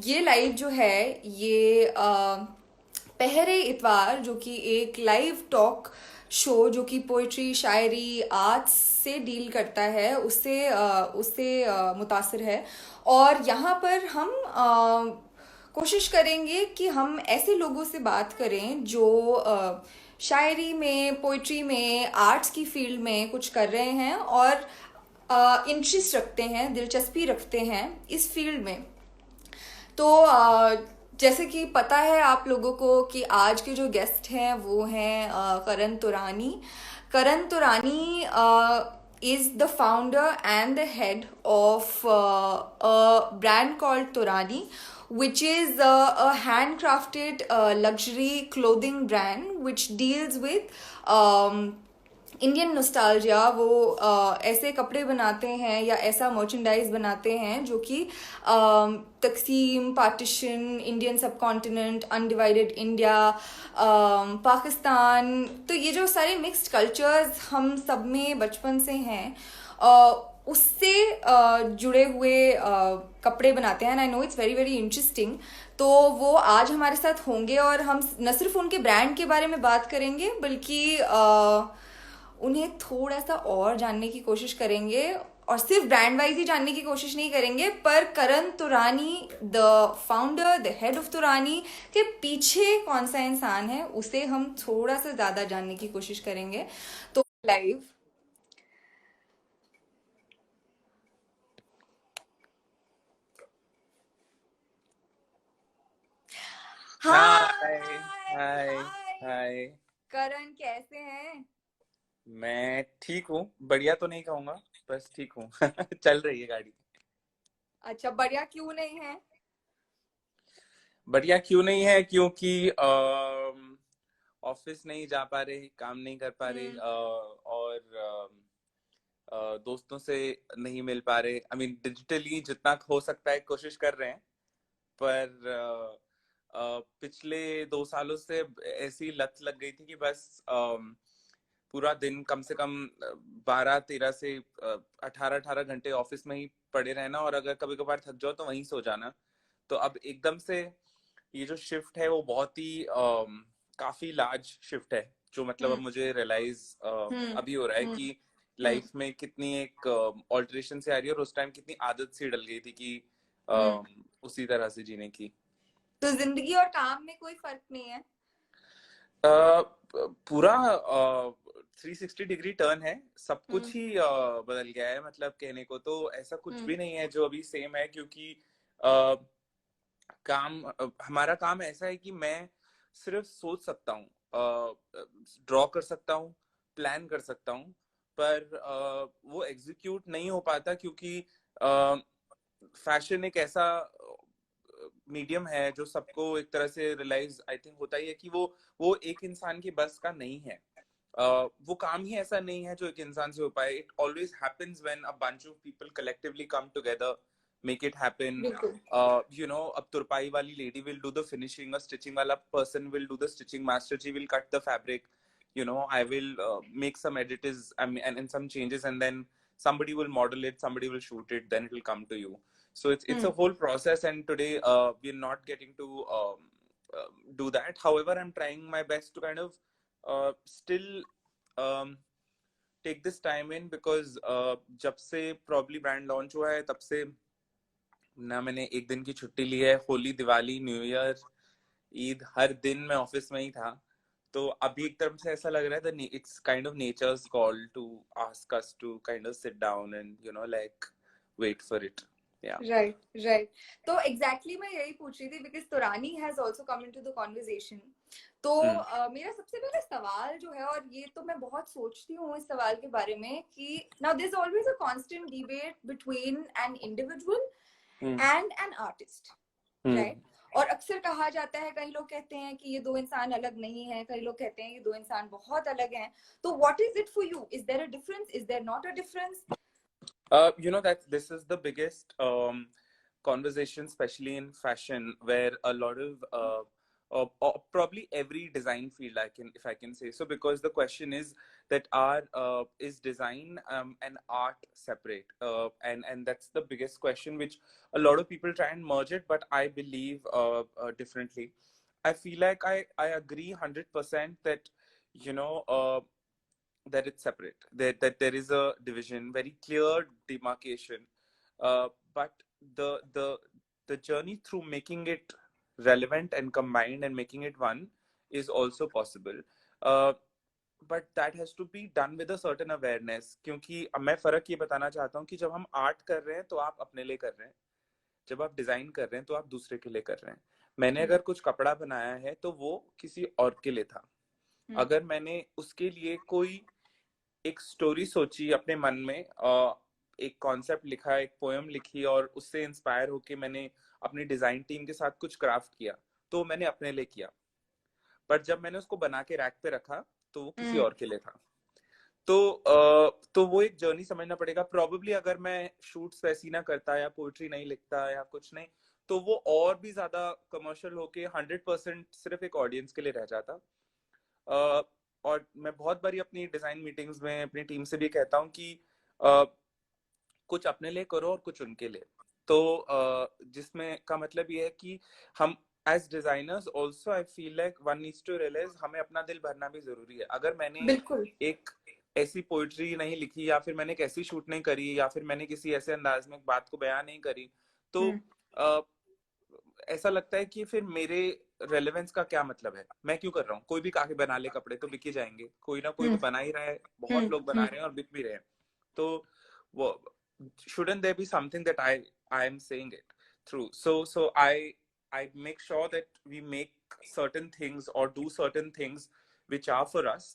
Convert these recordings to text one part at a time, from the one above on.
ये लाइव जो है ये पहरे इतवार जो कि एक लाइव टॉक शो जो कि पोइट्री शायरी आर्ट्स से डील करता है उससे मुतासिर है। और यहाँ पर हम कोशिश करेंगे कि हम ऐसे लोगों से बात करें जो शायरी में पोइट्री में आर्ट्स की फील्ड में कुछ कर रहे हैं और इंटरेस्ट रखते हैं, दिलचस्पी रखते हैं इस फील्ड में। तो जैसे कि पता है आप लोगों को कि आज के जो गेस्ट हैं वो हैं करण तुरानी। करण तुरानी is the founder and the head of a brand called Turani, which is a handcrafted luxury clothing brand which deals with Indian nostalgia. वो ऐसे कपड़े बनाते हैं या ऐसा मर्चेंडाइज बनाते हैं जो कि तकसीम, पार्टीशन, इंडियन सब कॉन्टिनेंट, अनडिवाइडेड इंडिया, पाकिस्तान, तो ये जो सारे मिक्स्ड कल्चर्स हम सब में बचपन से हैं उससे जुड़े हुए कपड़े बनाते हैं। And I know it's very very interesting. तो वो आज हमारे साथ होंगे और हम न सिर्फ उनके ब्रांड के बारे में बात करेंगे बल्कि उन्हें थोड़ा सा और जानने की कोशिश करेंगे। और सिर्फ ब्रांड वाइज ही जानने की कोशिश नहीं करेंगे, पर Karan Turani the founder, the head of Turani के पीछे कौन सा इंसान है उसे हम थोड़ा सा ज्यादा जानने की कोशिश करेंगे। तो लाइव हाय हाय हाय हाय हाय। करण, कैसे हैं? मैं ठीक हूँ, बढ़िया तो नहीं कहूंगा, बस ठीक हूँ। चल रही है गाड़ी। अच्छा, बढ़िया क्यों नहीं है? बढ़िया क्यों नहीं है? क्योंकि ऑफिस नहीं जा पा रहे, काम नहीं कर पा रहे, हम्म। और दोस्तों से नहीं मिल पा रहे। आई मीन डिजिटली जितना हो सकता है कोशिश कर रहे हैं, पर पिछले 2 सालों से ऐसी लत लग गई थी कि बस पूरा दिन कम से कम 12-13 से 18-18 घंटे ऑफिस में ही पड़े रहना, और अगर कभी कभार थक जाओ तो वहीं सो जाना। तो अब एकदम से ये जो शिफ्ट है वो बहुत ही काफी लार्ज शिफ्ट है, जो मतलब अब हम्म। मुझे रियलाइज हम्म। अभी हो रहा है हम्म। कि हम्म। लाइफ में कितनी एक ऑल्टरेशन से आ रही है, और उस टाइम कितनी आदत सी डल गई थी कि हम्म। उसी तरह से जीने की। तो जिंदगी और काम में कोई फर्क नहीं है? पूरा 360 डिग्री टर्न है, सब हम्म। कुछ ही बदल गया है। मतलब कहने को तो ऐसा कुछ हम्म। भी नहीं है जो अभी सेम है, क्योंकि अ, हमारा काम ऐसा है कि मैं सिर्फ सोच सकता हूँ, ड्रॉ कर सकता हूँ, प्लान कर सकता हूँ, पर वो एग्जीक्यूट नहीं हो पाता, क्योंकि फैशन एक ऐसा मीडियम है जो सबको एक तरह से रियलाइज आई थिंक होता ही है कि वो एक इंसान की बस का नहीं है। वो काम ही ऐसा नहीं है जो एक इंसान से हो पाए। It always happens when a bunch of people collectively come together, make it happen. बिल्कुल। अब तुरपाई वाली lady will do the finishing, a stitching वाला person will do the stitching, master ji will cut the fabric, I will make some edits, I mean, and some changes, and then somebody will model it, somebody will shoot it, then it will come to you. So it's a hmm. whole process, and today we're not getting to do that. However, I'm trying my best to kind of still um, take this time in, because जब से probably brand launch हुआ है तब से ना मैंने एक दिन की छुट्टी ली है। होली, दिवाली, न्यू ईयर, ईद, हर दिन मैं ऑफिस में ही था। तो अभी एक तरफ से ऐसा लग रहा है that it's kind of nature's call to ask us to kind of sit down and like wait for it. Yeah. Right right. तो एग्जैक्टली मैं यही पूछ रही थी because तुरानी has also come into the conversation. तो Hmm. मेरा सबसे पहला सवाल जो है, और ये तो मैं बहुत सोचती हूँ इस सवाल के बारे में, कि now there is always a constant debate between an individual Hmm. And an artist, Hmm. Right? और अक्सर कहा जाता है, कई लोग कहते हैं कि ये दो इंसान अलग नहीं है, कई लोग कहते हैं ये दो इंसान बहुत अलग हैं। तो what is it for you? Is there a difference? Is there not a difference? That this is the biggest conversation, especially in fashion, where a lot of or probably every design field, if I can say so, because the question is that is design and art separate, and that's the biggest question, which a lot of people try and merge it, but I believe differently. I feel like I agree 100% that, you know, that it's separate, that there is a division, very clear demarcation, but the the the journey through making it relevant and combined and making it one is also possible. uh, but that has to be done with a certain awareness, क्योंकि अब मैं फर्क ये बताना चाहता हूँ कि जब हम आर्ट कर रहे हैं तो आप अपने लिए कर रहे हैं, जब आप डिजाइन कर रहे हैं तो आप दूसरे के लिए कर रहे हैं. मैंने अगर कुछ कपड़ा बनाया है तो वो किसी और के लिए था. अगर मैंने उसके लिए कोई एक स्टोरी सोची अपने मन में, एक कॉन्सेप्ट लिखा, एक पोएम लिखी, और उससे इंस्पायर होके मैंने अपनी डिजाइन टीम के साथ कुछ क्राफ्ट किया, तो मैंने अपने लिए किया. पर जब मैंने उसको बना के रैक पे रखा तो वो किसी और के लिए था. तो वो एक जर्नी समझना पड़ेगा. प्रोबेबली अगर मैं शूट्स वैसी ना करता या पोएट्री नहीं लिखता या कुछ नहीं, तो वो और भी ज्यादा कमर्शियल होके 100% सिर्फ एक ऑडियंस के लिए रह जाता. और मैं बहुत बारी अपनी डिजाइन मीटिंग्स में अपनी टीम से भी कहता हूँ कि कुछ अपने लिए करो और कुछ उनके लिए. तो जिसमें का मतलब ये है कि हम as designers also, I feel like one needs to realise हमें अपना दिल भरना भी जरूरी है. अगर मैंने बिल्कुल. एक ऐसी पोइट्री नहीं लिखी, या फिर मैंने एक ऐसी शूट नहीं करी, या फिर मैंने किसी ऐसे अंदाज में एक बात को बयान नहीं करी, तो ऐसा लगता है कि फिर मेरे रेलेवेंस का क्या मतलब है, मैं क्यों कर रहा हूँ. कोई भी आके बना ले कपड़े तो बिक ही जाएंगे, कोई ना कोई तो बना ही रहा है, बहुत लोग बना रहे हैं और बिक भी रहे हैं. तो वो shouldn't there be something that I am saying it through. So I make sure that we make certain things or do certain things which are for us,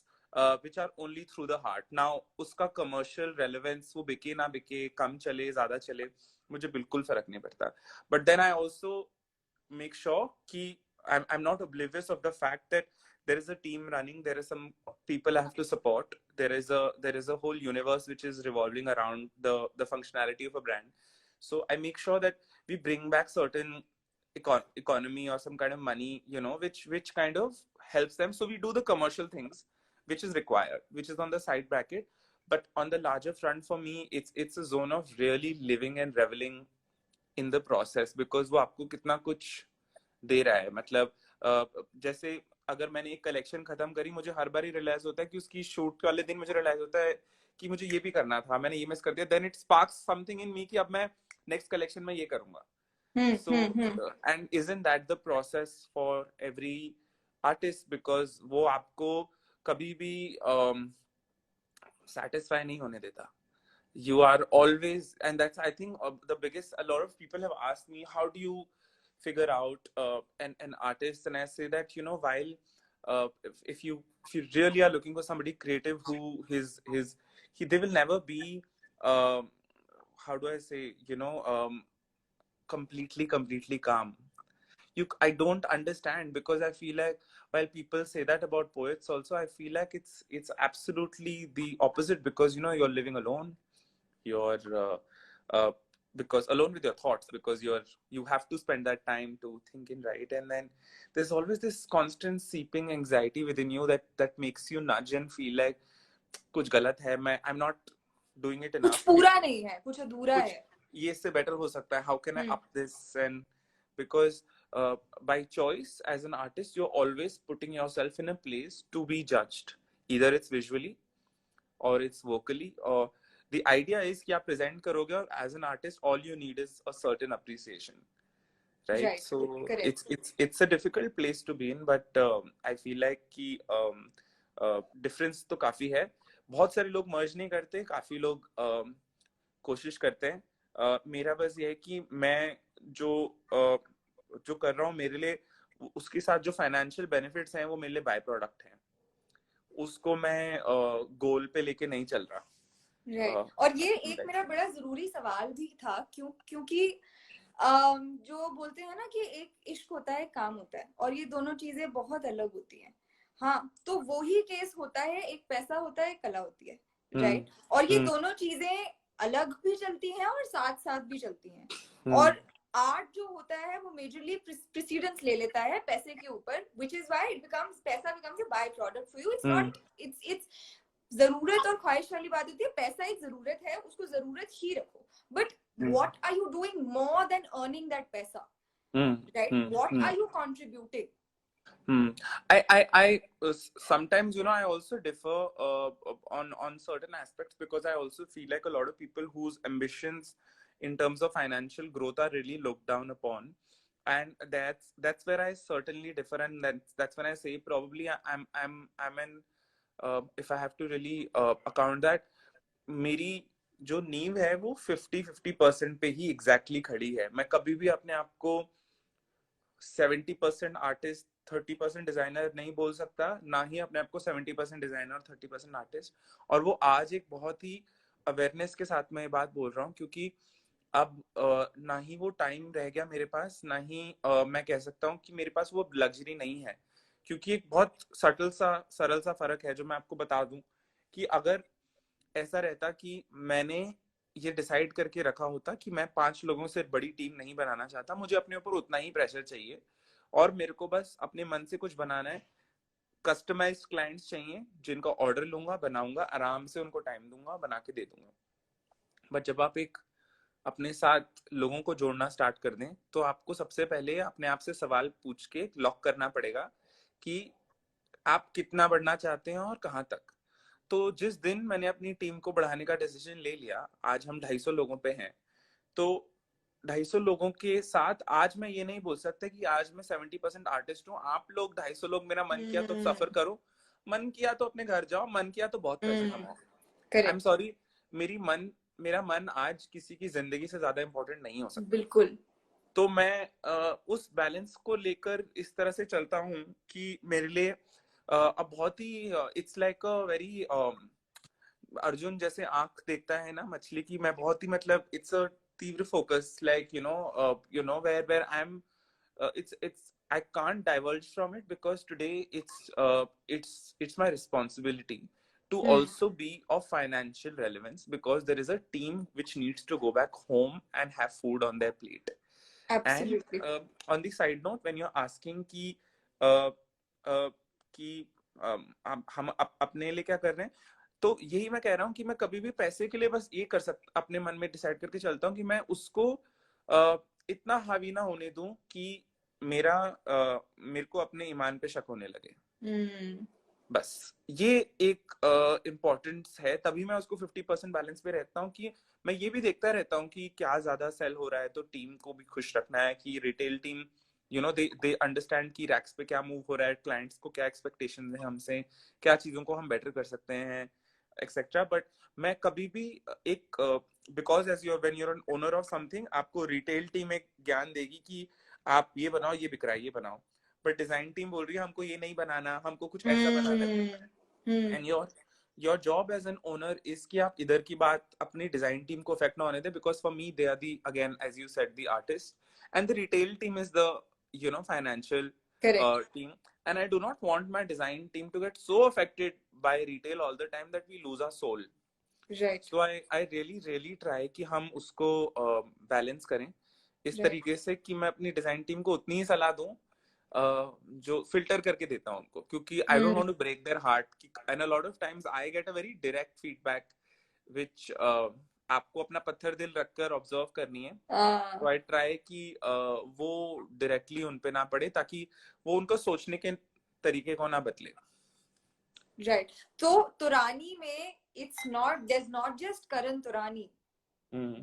which are only through the heart. Now उसका commercial relevance वो बिके ना बिके, कम चले ज्यादा चले, मुझे बिल्कुल फर्क नहीं पड़ता. But then I also make sure कि I'm not oblivious of the fact that there is a team running, there are some people I have to support, there is a whole universe which is revolving around the functionality of a brand. So I make sure that we bring back certain economy or some kind of money, you know, which kind of helps them. So we do the commercial things which is required, which is on the side bracket. But on the larger front, for me, it's a zone of really living and reveling in the process, because वो आपको कितना कुछ दे रहा है. मतलब जैसे अगर मैंने एक कलेक्शन खत्म करी, मुझे हर बार ही रियलाइज होता है कि उसकी शूट वाले दिन मुझे रियलाइज होता है कि मुझे ये भी करना था, मैंने ये मिस कर दिया. Then it sparks something in me कि अब मैं नेक्स्ट कलेक्शन में ये करूंगा. So and isn't that the process for every artist, because वो आपको कभी भी satisfy नहीं होने देता. You are always, and that's, I think, the biggest. A lot of people have asked me, how do you figure out an artist? And I say that, you know, while if you really are looking for somebody creative who they will never be, how do I say, you know, completely calm. I don't understand, because I feel like while people say that about poets also, I feel like it's absolutely the opposite, because, you know, you're living alone, you're because alone with your thoughts, because you have to spend that time to think and write, and then there's always this constant seeping anxiety within you that makes you nudge and feel like कुछ गलत है, I'm not doing it enough, कुछ पूरा नहीं है, कुछ अधूरा है, ये इससे better हो सकता है, how can I up this? And because by choice as an artist, you're always putting yourself in a place to be judged, either it's visually or it's vocally, or the idea is कि आप present करोगे, और as an artist all you need is a certain appreciation, right? So correct. it's a difficult place to be in, but I feel like कि difference तो काफी है. बहुत सारे लोग merge नहीं करते, काफी लोग कोशिश करते हैं. मेरा बस ये है कि मैं जो कर रहा हूँ मेरे लिए, उसके साथ जो फाइनेंशियल बेनिफिट्स हैं वो मेरे लिए बाय प्रोडक्ट हैं, उसको मैं गोल पे लेके नहीं चल रहा. राइट. और ये एक मेरा बड़ा जरूरी सवाल भी था, क्योंकि जो बोलते हैं ना कि एक इश्क होता है, काम होता है, और ये दोनों चीजें बहुत अलग होती हैं. हाँ, तो वो ही केस होता है, एक पैसा होता है, एक कला होती है, राइट. और ये दोनों चीजें अलग भी चलती हैं और साथ साथ भी चलती हैं. और आर्ट जो होता है वो मेजरली प्रेसिडेंस ले लेता है पैसे के ऊपर, which is why it becomes, पैसा becomes a by product for you. It's not, it's जरूरत और ख्वाहिश वाली बात होती है। पैसा एक जरूरत है, उसको जरूरत ही रखो, but what are you doing more than earning that paisa, right? What are you contributing? Sometimes, you know, I also differ on certain aspects, because I also feel like a lot of people whose ambitions in terms of financial growth are really looked down upon, and that's where I certainly differ, and that's when I say probably I'm an if I have to really account that, मेरी जो नींव है वो 50-50% पे ही exactly खड़ी है। मैं कभी भी अपने आप को 70% आर्टिस्ट 30% डिजाइनर नहीं बोल सकता, ना ही अपने आप को 70% डिजाइनर और 30% आर्टिस्ट। और वो आज एक बहुत ही अवेयरनेस के साथ मैं ये बात बोल रहा हूँ, क्योंकि अब ना ही वो टाइम रह गया मेरे पास, ना ही मैं कह सकता हूँ कि मेरे पास वो लग्जरी नहीं है। क्योंकि एक बहुत सरल सा फर्क है जो मैं आपको बता दूं, कि अगर ऐसा रहता कि मैंने ये डिसाइड करके रखा होता कि मैं 5 लोगों से बड़ी टीम नहीं बनाना चाहता, मुझे अपने ऊपर उतना ही प्रेशर चाहिए और मेरे को बस अपने मन से कुछ बनाना है, कस्टमाइज्ड क्लाइंट्स चाहिए जिनका ऑर्डर लूंगा, बनाऊंगा, आराम से उनको टाइम दूंगा, बना के दे दूंगा। बट जब आप एक अपने साथ लोगों को जोड़ना स्टार्ट कर दें, तो आपको सबसे पहले अपने आप से सवाल पूछ के लॉक करना पड़ेगा कि आप कितना बढ़ना चाहते हैं और कहाँ तक। तो जिस दिन मैंने अपनी टीम को बढ़ाने का डिसीजन ले लिया, आज हम 250 लोगों पे हैं, तो 250 लोगों के साथ आज मैं ये नहीं बोल सकता कि आज मैं 70% आर्टिस्ट हूँ, आप लोग 250 लोग, मेरा मन किया तो सफर करो, मन किया तो अपने घर जाओ, मन किया तो बहुत पैसे कमाओ। आई एम सॉरी, मेरा मन आज किसी की जिंदगी से ज्यादा इंपॉर्टेंट नहीं हो सकता। बिल्कुल। तो मैं उस बैलेंस को लेकर इस तरह से चलता हूँ कि मेरे लिए अब बहुत ही it's like a very Arjun जैसे आंख देखता है ना मछली की, मैं बहुत ही मतलब इट्स अ तीव्र focus, like you know where I am, it's I can't divulge from it, because today it's my responsibility to also be of financial relevance, because there is a team which needs to go back home and have food on their plate. Absolutely. And on the side note, when you're asking uh, कि हम अपने लिए क्या कर रहे हैं, तो यही मैं कह रहा हूँ कि मैं कभी भी पैसे के लिए बस ये कर सकता, अपने मन में डिसाइड करके चलता हूँ कि मैं उसको इतना हावी ना होने दूं कि मेरे को अपने ईमान पे शक होने लगे। बस ये एक इम्पोर्टेंस है, तभी मैं उसको 50% बैलेंस पे रहता हूँ, कि मैं ये भी देखता रहता हूँ कि क्या ज्यादा सेल हो रहा है, तो टीम को भी खुश रखना है कि रिटेल टीम दे अंडरस्टैंड कि रैक्स पे क्या मूव हो रहा है, क्लाइंट्स को क्या एक्सपेक्टेशंस है हमसे, क्या चीजों को हम बेटर कर सकते हैं, एक्सेट्रा। बट मैं कभी भी एक because as you're when you're an owner of something, आपको रिटेल टीम एक ज्ञान देगी कि आप ये बनाओ, ये बिक रहा है, ये बनाओ, बट डिजाइन टीम बोल रही है हमको ये नहीं बनाना, हमको कुछ ऐसा बनाना है। And your job as an owner is कि आप इधर की बात अपनी डिजाइन टीम को इफेक्ट ना होने दे, because for me they are the, again as you said, the artist, and the retail team is the financial team, and I do not want my design team to get so affected by retail all the time that we lose our soul. Right. So I really try कि हम उसको balance करें इस तरीके से कि मैं अपनी डिजाइन टीम को उतनी ही सलाह दूं जो फिल्टर करके देता हूं उनको, क्योंकि I don't want to break their heart, and a lot of times I get a very direct feedback which आपको अपना पत्थर दिल रखकर ऑब्जर्व करनी है। तो आई ट्राई कि वो डायरेक्टली उन पे ना पड़े, ताकि वो उनको सोचने के तरीके को ना बदले। राइट। तो तुरानी में there's not just Karan Turani.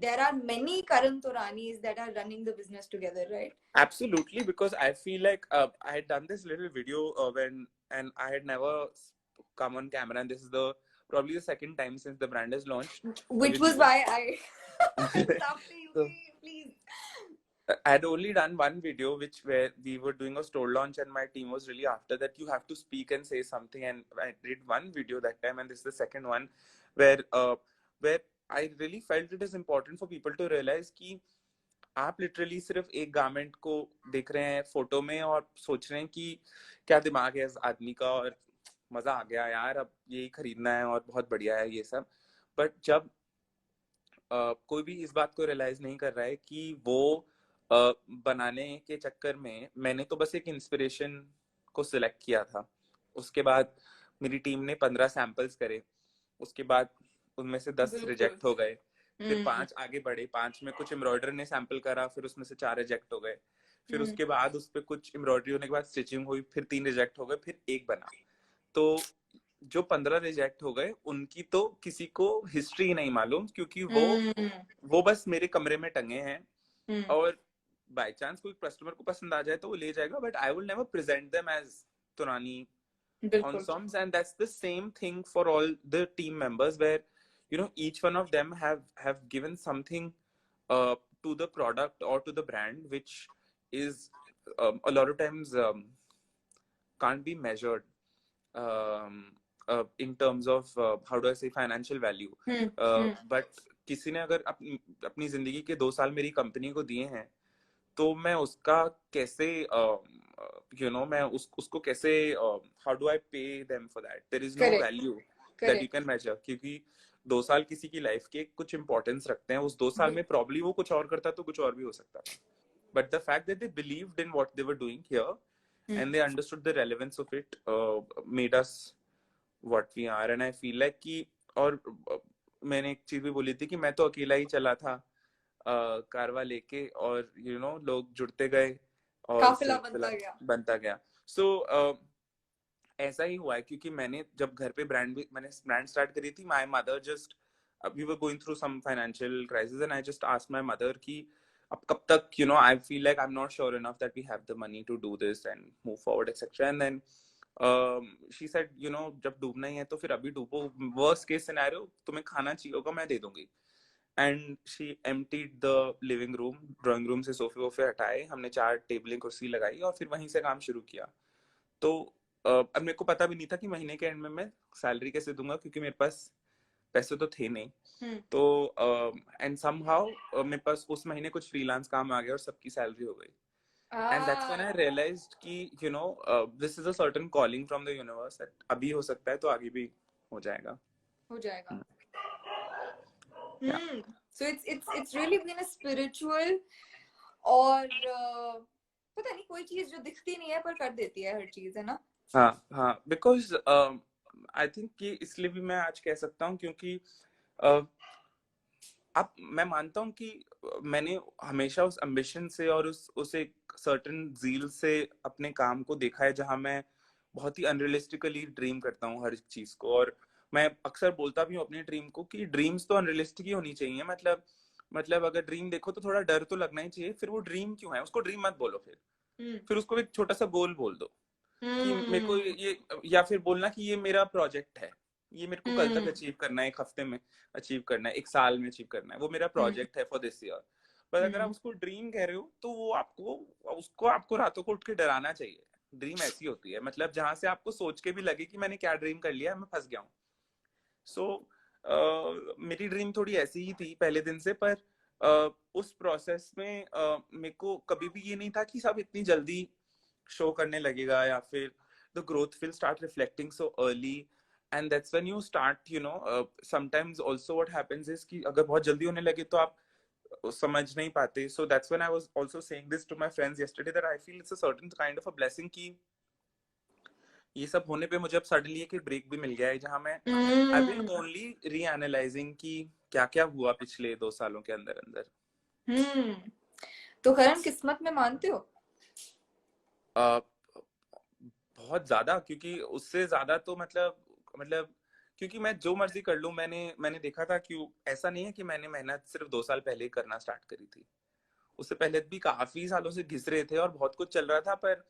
There are many Karan Turanis that are running the business together, right? Absolutely, because I feel like I had done this little video and I had never come on camera, and this is probably the second time since the brand has launched. Which was why I stopped you, So, please. I had only done one video where we were doing a store launch, and my team was really after that you have to speak and say something, and I did one video that time, and this is the second one where I really felt it is important for people to realize कि आप literally सिर्फ एक garment को देख रहे हैं photo में और सोच रहे हैं कि क्या दिमाग है इस आदमी का, और मजा आ गया यार, अब यही खरीदना है और बहुत बढ़िया है ये सब। बट जब कोई भी इस बात को रियलाइज नहीं कर रहा है कि वो बनाने के चक्कर में मैंने तो बस एक इंस्पिरेशन को सिलेक्ट किया था। उसके बाद मेरी टीम ने 15 सैंपल्स करे, उसके बाद उनमें से 10 बिल्कुल। रिजेक्ट हो गए, फिर हम्म 5 आगे बढ़े, 5 में कुछ एम्ब्रॉयडर ने सैंपल करा, फिर उसमें से 4 रिजेक्ट हो गए, फिर हम्म उसके बाद उस पर कुछ एम्ब्रॉयडरी होने के बाद स्टिचिंग हुई, फिर 3 रिजेक्ट हो गए, फिर एक बना। तो जो 15 रिजेक्ट हो गए उनकी तो किसी को हिस्ट्री नहीं मालूम, क्योंकि हम्म वो बस मेरे कमरे में टंगे हैं। हम्म और बाय चांस कोई कस्टमर को पसंद आ जाए तो वो ले जाएगा, but I will never present them as Turani बिल्कुल ensembles. And that's the same thing for all the team members, where each one of them have given something to the product or to the brand, which is a lot of times can't be measured in terms of how do I say financial value. But किसी ने अगर अपनी जिंदगी के 2 साल मेरी company को दिए हैं, तो मैं उसका कैसे मैं उसको कैसे how do I pay them for that? There is no correct value that you correct can measure, क्योंकि 2 साल किसी की लाइफ के कुछ इंपॉर्टेंस रखते हैं। उस 2 साल में प्रॉब्ली वो कुछ और करता तो कुछ और भी हो सकता था, but the fact that they believed in what they were doing here and they understood the relevance of it, made us what we are. And I feel like कि और मैंने एक चीज भी बोली थी कि मैं तो अकेला ही चला था कारवा लेके, और लोग जुड़ते गए और काफिला बनता सिलसिला गया। बनता गया। सो ऐसा ही हुआ है, क्योंकि मैंने जब घर पे मैंने ब्रांड स्टार्ट करी थी, my mother just we were going through some financial crisis, and I just asked my mother कि अब कब तक, I feel like I am not sure enough that we have the money to do this and move forward etcetera. And then she said जब डूबना ही है तो फिर अभी डूबो, वर्स्ट केस सिनेरियो तुम्हें खाना चाहिए होगा, मैं दे दूंगी। And she emptied the living room, drawing room से सोफे वोफे हटाए, हमने 4 टेबलें कुर्सी लगाई और फिर वहीं से काम शुरू किया। तो अब मेरे को पता भी नहीं था कि महीने के एंड में मैं सैलरी कैसे दूंगा, क्योंकि मेरे पास पैसे तो थे नहीं। तो एंड समहाउ मेरे पास उस महीने कुछ फ्रीलांस काम आ गया और सबकी सैलरी हो गई। And that's when I realised कि this is a certain calling from the universe, that अभी हो सकता है तो आगे भी हो जाएगा। हो जाएगा। Yeah. So it's really been a spiritual और पता नहीं कोई चीज जो दिखती नहीं है पर कर देती है हर चीज, है ना? हाँ हाँ, बिकॉज आई थिंक कि इसलिए भी मैं आज कह सकता हूँ, क्योंकि अब मैं मानता हूँ कि मैंने हमेशा उस एम्बिशन से और उस एक सर्टेन जील से अपने काम को देखा है, जहां मैं बहुत ही अनरियलिस्टिकली ड्रीम करता हूँ हर चीज को। और मैं अक्सर बोलता भी हूँ अपने ड्रीम को कि ड्रीम्स तो अनरियलिस्टिक ही होनी चाहिए। मतलब अगर ड्रीम देखो तो थोड़ा डर तो लगना ही चाहिए, फिर वो ड्रीम क्यों है, उसको ड्रीम मत बोलो, फिर उसको एक छोटा सा गोल बोल दो कि मेरे को ये, या फिर बोलना कि ये मेरा प्रोजेक्ट है, ये मेरे को कल तक अचीव करना है, 1 हफ्ते में अचीव करना है, 1 साल में अचीव करना है, वो मेरा प्रोजेक्ट है फॉर दिस ईयर। पर अगर आप उसको ड्रीम कह रहे हो तो वो आपको रातों को उठ के डराना चाहिए। ड्रीम ऐसी होती है, मतलब जहां से आपको सोच के भी लगे कि मैंने क्या ड्रीम कर लिया, मैं फंस गया हूँ। सो मेरी ड्रीम थोड़ी ऐसी ही थी पहले दिन से, पर उस प्रोसेस में मेरे को कभी भी ये नहीं था कि सब इतनी जल्दी शो करने लगेगा, या फिर the growth will start reflecting so early. And that's when you start sometimes also what happens is कि अगर बहुत जल्दी होने लगे तो आप समझ नहीं पाते। So that's when I was also saying this to my friends yesterday, that I feel it's a certain kind of a blessing कि ये सब होने पे मुझे अब सडनली एक ब्रेक भी मिल गया है, जहां मैं आई बिन ओनली रीएनालाइजिंग कि क्या क्या हुआ पिछले 2 सालों के अंदर अंदर। तो करण किस्मत में मानते हो? बहुत ज्यादा, क्योंकि उससे ज्यादा तो मतलब क्योंकि मैं जो मर्जी कर लूं, मैंने देखा था कि ऐसा नहीं है कि मैंने मेहनत सिर्फ 2 साल पहले ही करना स्टार्ट करी थी। उससे पहले भी काफी सालों से घिस रहे थे और बहुत कुछ चल रहा था, पर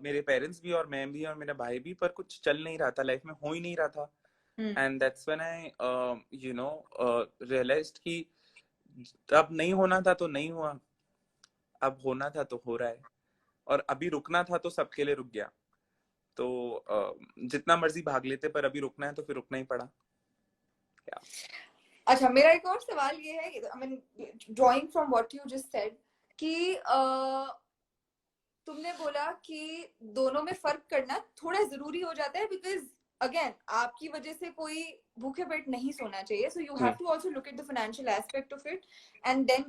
मेरे पेरेंट्स भी और मैं भी और मेरा भाई भी, पर कुछ चल नहीं रहा था, लाइफ में हो ही नहीं रहा था। And that's when I realised कि अब नहीं होना था तो नहीं हुआ, अब होना था तो हो रहा है, और अभी रुकना था तो सबके लिए रुक गया। तो जितना मर्जी भाग लेते, पर अभी रुकना है तो फिर रुकना ही पड़ा। अच्छा, मेरा एक और सवाल ये है, I mean drawing from what you just said कि तुमने बोला कि दोनों में फर्क करना थोड़ा जरूरी हो जाता है, बिकॉज अगेन आपकी वजह से कोई भूखे पेट नहीं सोना चाहिए, so you have to also look at the financial aspect of it, and then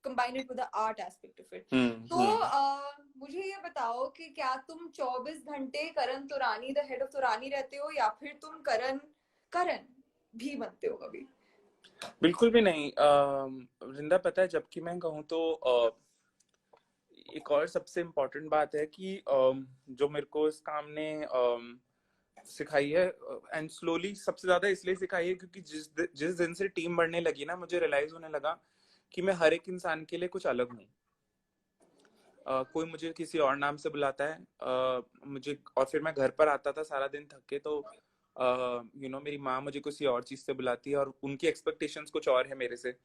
combine it with the art aspect of it. तो मुझे ये बताओ कि क्या तुम 24 घंटे करण तुरानी द हेड ऑफ तुरानी रहते हो या फिर तुम करण भी बनते हो कभी? बिल्कुल भी नहीं वृंदा, पता है जबकि मैं कहूँ तो एक और सबसे इम्पोर्टेंट बात है कि जो मेरे को इस काम ने सिखाई है, एंड स्लोली सबसे ज्यादा इसलिए सिखाई है क्योंकि जिस दिन से टीम बढ़ने लगी ना, मुझे रियलाइज होने लगा कि मैं हर एक इंसान के लिए कुछ अलग हूँ। कोई मुझे किसी और नाम से बुलाता है, मुझे, और फिर मैं घर पर आता था सारा दिन थक के, तो मेरी माँ मुझे किसी और चीज से बुलाती है और उनकी एक्सपेक्टेशंस कुछ और है मेरे से,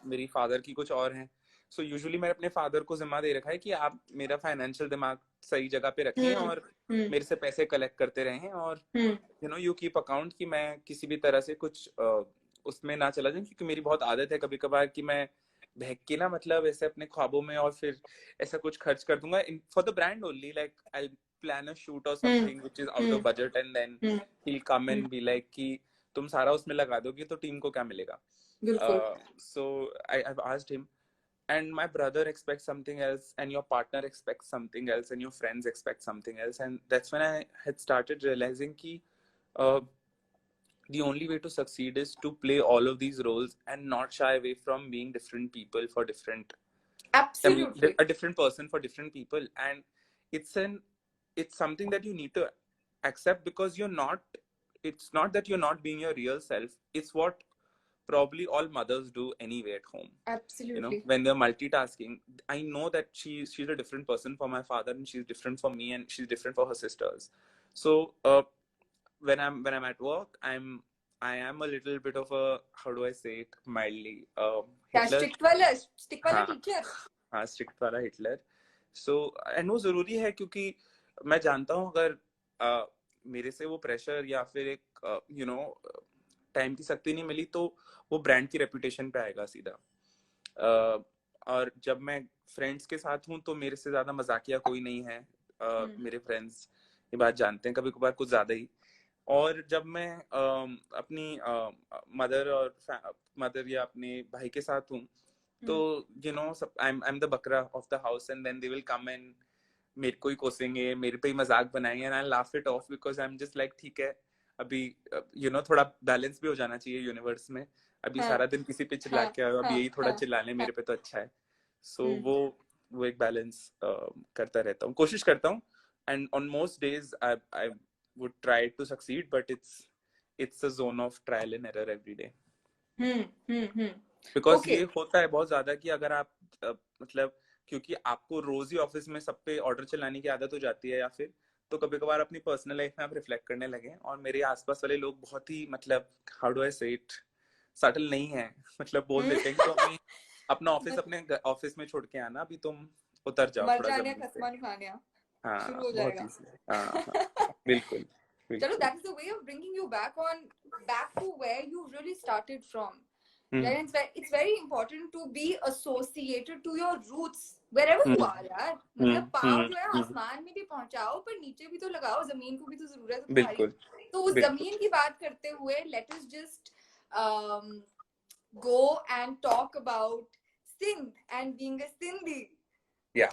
मेरी फादर की कुछ और है। सो यूजुअली मैंने अपने फादर को जिम्मा दे रखा है कि आप मेरा फाइनेंशियल दिमाग सही जगह पे रखें और मेरे से पैसे कलेक्ट करते रहें, और यू कीप अकाउंट कि मैं किसी भी तरह से कुछ उसमें ना चला जाऊं, क्योंकि मेरी बहुत आदत है कभी कभार कि मैं बहक के ना, मतलब ऐसे अपने ख्वाबों में और फिर ऐसा कुछ खर्च कर दूंगा for the brand only, like I plan a shoot और something which is out of budget and then he will come and be like कि तुम सारा उसमें लगा दोगे तो टीम को क्या मिलेगा। So I have asked him, and my brother expects something else and your partner expects something else and your friends expect something else, and that's when I had started realizing ki uh, the only way to succeed is to play all of these roles and not shy away from being different people for different, Absolutely. a different person for different people. And it's something that you need to accept, because it's not that you're not being your real self, it's what probably all mothers do anyway at home. Absolutely. When they're multitasking, I know that she's a different person for my father and she's different for me and she's different for her sisters. So when I'm at work, I am a little bit of a, how do I say it mildly, Hitler. Stick वाला teacher. हाँ, strict वाला Hitler. So and वो जरूरी है क्योंकि मैं जानता हूँ अगर मेरे से वो प्रेशर या फिर एक टाइम की शक्ति नहीं मिली तो वो ब्रांड की रेपुटेशन पे आएगा सीधा। और जब मैं फ्रेंड्स के साथ हूँ तो मेरे से ज्यादा मजाकिया कोई नहीं है। मेरे फ्रेंड्स ये बात जानते हैं, कभी कभार कुछ ज्यादा ही। और जब मैं अपनी मदर या अपने भाई के साथ हूँ तो I'm the बकरा of the house and then they will come and मेरे को ही कोसेंगे, मेरे पे ही मजाक बनाएंगे and I'll laugh it off because I'm just like ठीक है, अभी थोड़ा बैलेंस भी हो जाना चाहिए यूनिवर्स में। अभी सारा दिन किसी पे चिल्ला के आए, अब यही थोड़ा चिल्ला ले मेरे पे तो अच्छा है। सो वो एक बैलेंस करता रहता हूँ, कोशिश करता हूँ, and on most days I would try to succeed, but it's a zone of trial and error every day. Because ये होता है बहुत ज्यादा कि अगर आप मतलब क्योंकि आपको रोज ही ऑफिस में सब पे ऑर्डर चलाने की आदत हो जाती है, या फिर तो कभी कभार अपनी पर्सनल लाइफ में आप रिफ्लेक्ट करने लगे। और मेरे आसपास वाले लोग बहुत ही मतलब हाउ डू आई से इट सटल नहीं है, मतलब बोल देते हैं कि तुम अपना ऑफिस अपने ऑफिस में छोड़ के आना, अभी तुम उतर जाओ थोड़ा जमीन से। हाँ, शुरू हो बहुत जाएगा। बिल्कुल। चलो, that is the way of bringing you back to where you really started from. Right? It's very important to be associated to your roots wherever you are यार। मतलब पाँव जो है आसमान में भी पहुंचाओ पर नीचे भी तो लगाओ, जमीन को भी तो जरूरत है तुम्हारी। तो उस जमीन की बात करते हुए let us just go and talk about Sindh and being a Sindhi. Yeah.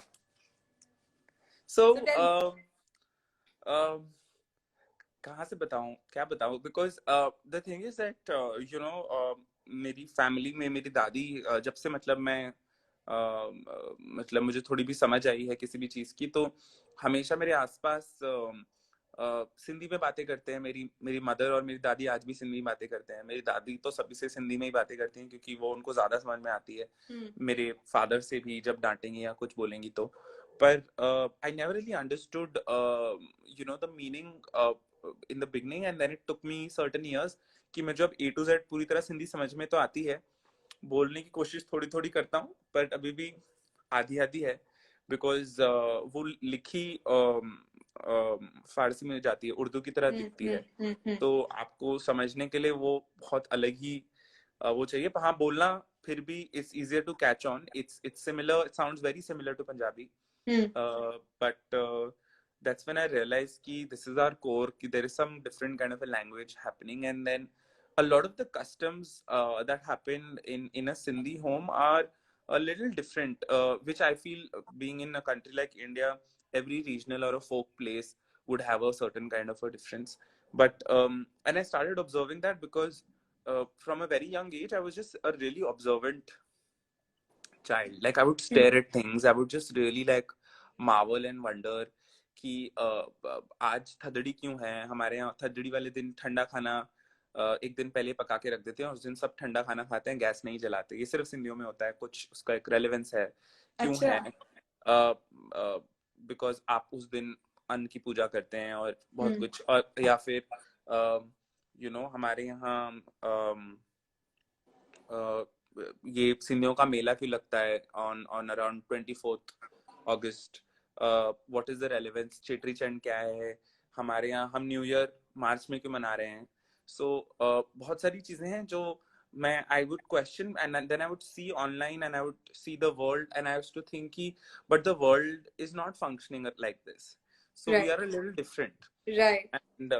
So कहाँ से बताऊं, क्या बताऊं, because the thing is that मेरी फैमिली में मेरी दादी जब से मतलब मैं मतलब मुझे थोड़ी भी समझ आई है किसी भी चीज की, तो हमेशा मेरे आसपास सिंधी में बातें करते हैं। मेरी मदर और मेरी दादी आज भी सिंधी में बातें करते हैं। मेरी दादी तो सभी से सिंधी में ही बातें करती हैं क्योंकि वो उनको ज्यादा समझ में आती है। मेरे फादर से भी जब डांटेंगे या कुछ बोलेंगी तो, पर I never really understood the meaning in the beginning, and then it took me certain years कि मैं जब A to Z पूरी तरह सिंधी समझ में तो आती है, बोलने की कोशिश थोड़ी थोड़ी करता हूँ, पर अभी भी आधी आधी है, बिकॉज वो लिखी फारसी में जाती है, उर्दू की तरह दिखती है, तो आपको समझने के लिए वो बहुत अलग ही वो चाहिए। पर हाँ, बोलना फिर भी it's easier to catch on. It's similar, it sounds very similar to Punjabi, but that's when I realized ki this is our core, ki there is some different kind of a language happening, and then a lot of the customs that happen in a Sindhi home are a little different, which I feel being in a country like India, every regional or a folk place would have a certain kind of a difference. But and I started observing that because from a very young age, I was just a really observant child. Like I would Hmm. stare at things. I would just really like marvel and wonder कि आज थदड़ी क्यों है हमारे यहाँ थदड़ी वाले दिन ठंडा खाना एक दिन पहले पका के रख देते हैं और उस दिन सब ठंडा खाना खाते हैं गैस नहीं जलाते ये सिर्फ सिंधियों में होता है कुछ उसका एक रेलेवेंस है क्यों अच्छा. है बिकॉज आप उस दिन अन्न की पूजा करते हैं और बहुत Hmm. कुछ और या फिर हमारे यहाँ ये सिंधियों का मेला क्यों लगता है on on around 24th August what is the relevance Cheti Chand क्या है हमारे यहाँ हम न्यू ईयर मार्च में क्यों मना रहे हैं सो बहुत सारी चीजें हैं जो मैं I would question and then I would see online and I would see the world and I used to think कि but the world is not functioning like this so we Right. Are a little different Right. and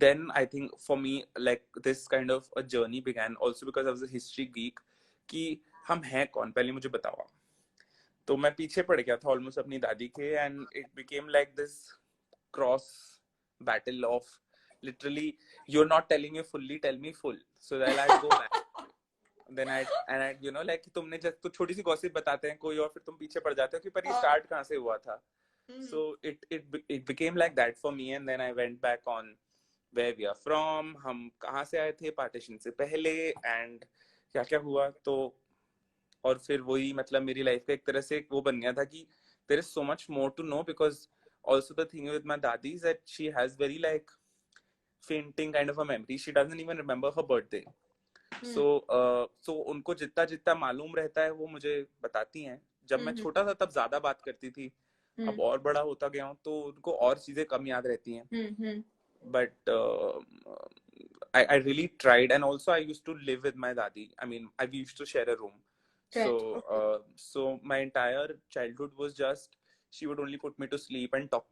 then I think for me like this kind of a journey began also because I was a history geek कि हम हैं कौन पहले मुझे बताओ तो मैं पीछे पड़ गया था ऑलमोस्ट अपनी दादी के and it became like this cross battle of literally you're not telling me fully tell me full so that I'd go back then I like तुमने जब तो छोटी सी गॉसिप बताते हैं कोई और फिर तुम पीछे पड़ जाते हो कि पर ये स्टार्ट कहाँ से हुआ था so it became like that for me and then I went back on where we are from हम कहाँ से आए थे पार्टीशन से पहले and क्या क्या हुआ तो और फिर वही मतलब मेरी लाइफ का एक तरह से वो बन गया था कि there is so much more to know because also the thing with my dadi is that she has very like fainting kind of a memory she doesn't even remember her birthday so उनको जितना जितना मालूम रहता है वो मुझे बताती हैं जब मैं छोटा था तब ज्यादा बात करती थी अब और बड़ा होता गया हूँ तो उनको और चीजें कम याद रहती हैं but I really tried and also I used to live with my dadi I mean I used to share a room so so my entire childhood was just she would only put me to sleep and talk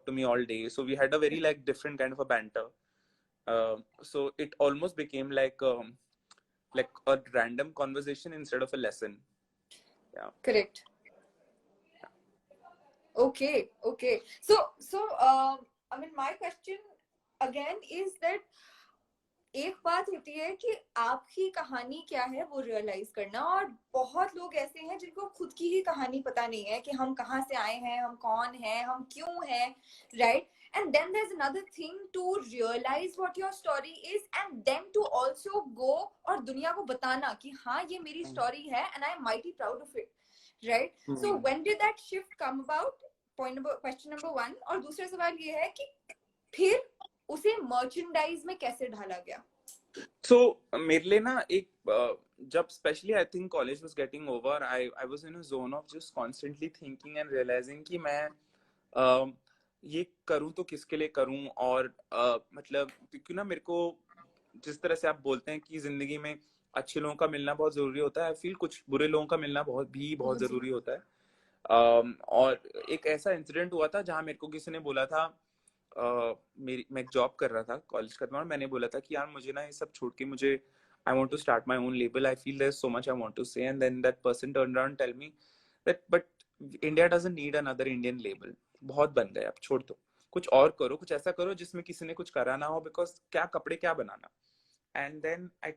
to me all day so we had a very like different kind of a banter so it almost became like a random conversation instead of a lesson yeah Correct. Okay. So I mean my question again is that एक बात होती है कि आपकी कहानी क्या है वो रियलाइज करना और बहुत लोग ऐसे हैं जिनको खुद की ही कहानी पता नहीं है कि हम कहाँ से आए हैं हम कौन हैं हम क्यों हैं right and then there's another thing to realize what your story is and then to also go और दुनिया को बताना कि हाँ ये मेरी story है and I am mighty proud of it right so when did that shift come about question number 1 और दूसरा सवाल ये है कि फिर उसे मर्चेंडाइज में कैसे ढाला गया so मेरे लिए ना एक जब specially I think college was getting over I was in a zone of just constantly thinking and realising कि मैं ये करूं तो किसके लिए करूं और मतलब क्योंकि ना मेरे को जिस तरह से आप बोलते हैं कि जिंदगी में अच्छे लोगों का मिलना बहुत जरूरी होता है आई फील कुछ बुरे लोगों का मिलना बहुत जरूरी होता है और एक ऐसा इंसिडेंट हुआ था जहां मेरे को किसी ने बोला था मैं एक जॉब कर रहा था कॉलेज खत्म और मैंने बोला था कि यार मुझे ना ये सब छोड़ के मुझे I want to start my own label I feel there is so much I want to say and then that person turn around tell me that but India doesn't need another Indian label बहुत बन गए अब छोड़ दो कुछ और करो कुछ ऐसा करो जिसमें किसी ने कुछ करा ना हो बिकॉज क्या कपड़े क्या बनाना and then it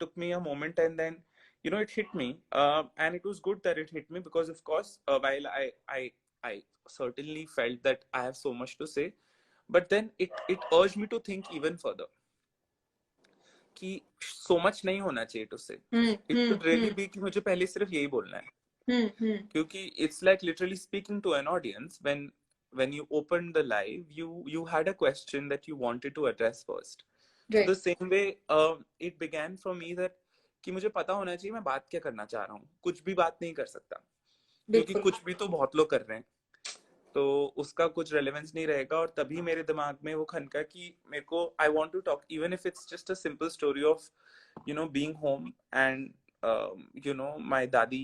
took me a moment and then it hit me and it was good that it hit me because of course while I certainly felt that I have so much to say but then it urged me to think even further कि so much नहीं होना चाहिए to say it should really be कि मुझे पहले सिर्फ यही बोलना है क्योंकि it's like literally speaking to an audience when you opened the live you had a question that you wanted to address first so the same way it began for me that कि मुझे पता होना चाहिए मैं बात क्या करना चाह रहा हूँ कुछ भी बात नहीं कर सकता क्योंकि कुछ भी तो बहुत लोग कर रहे हैं तो उसका कुछ रेलेवेंस नहीं रहेगा और तभी मेरे दिमाग में वो खनका कि मेरे को I want to talk even if it's just a simple story of being home and my dadi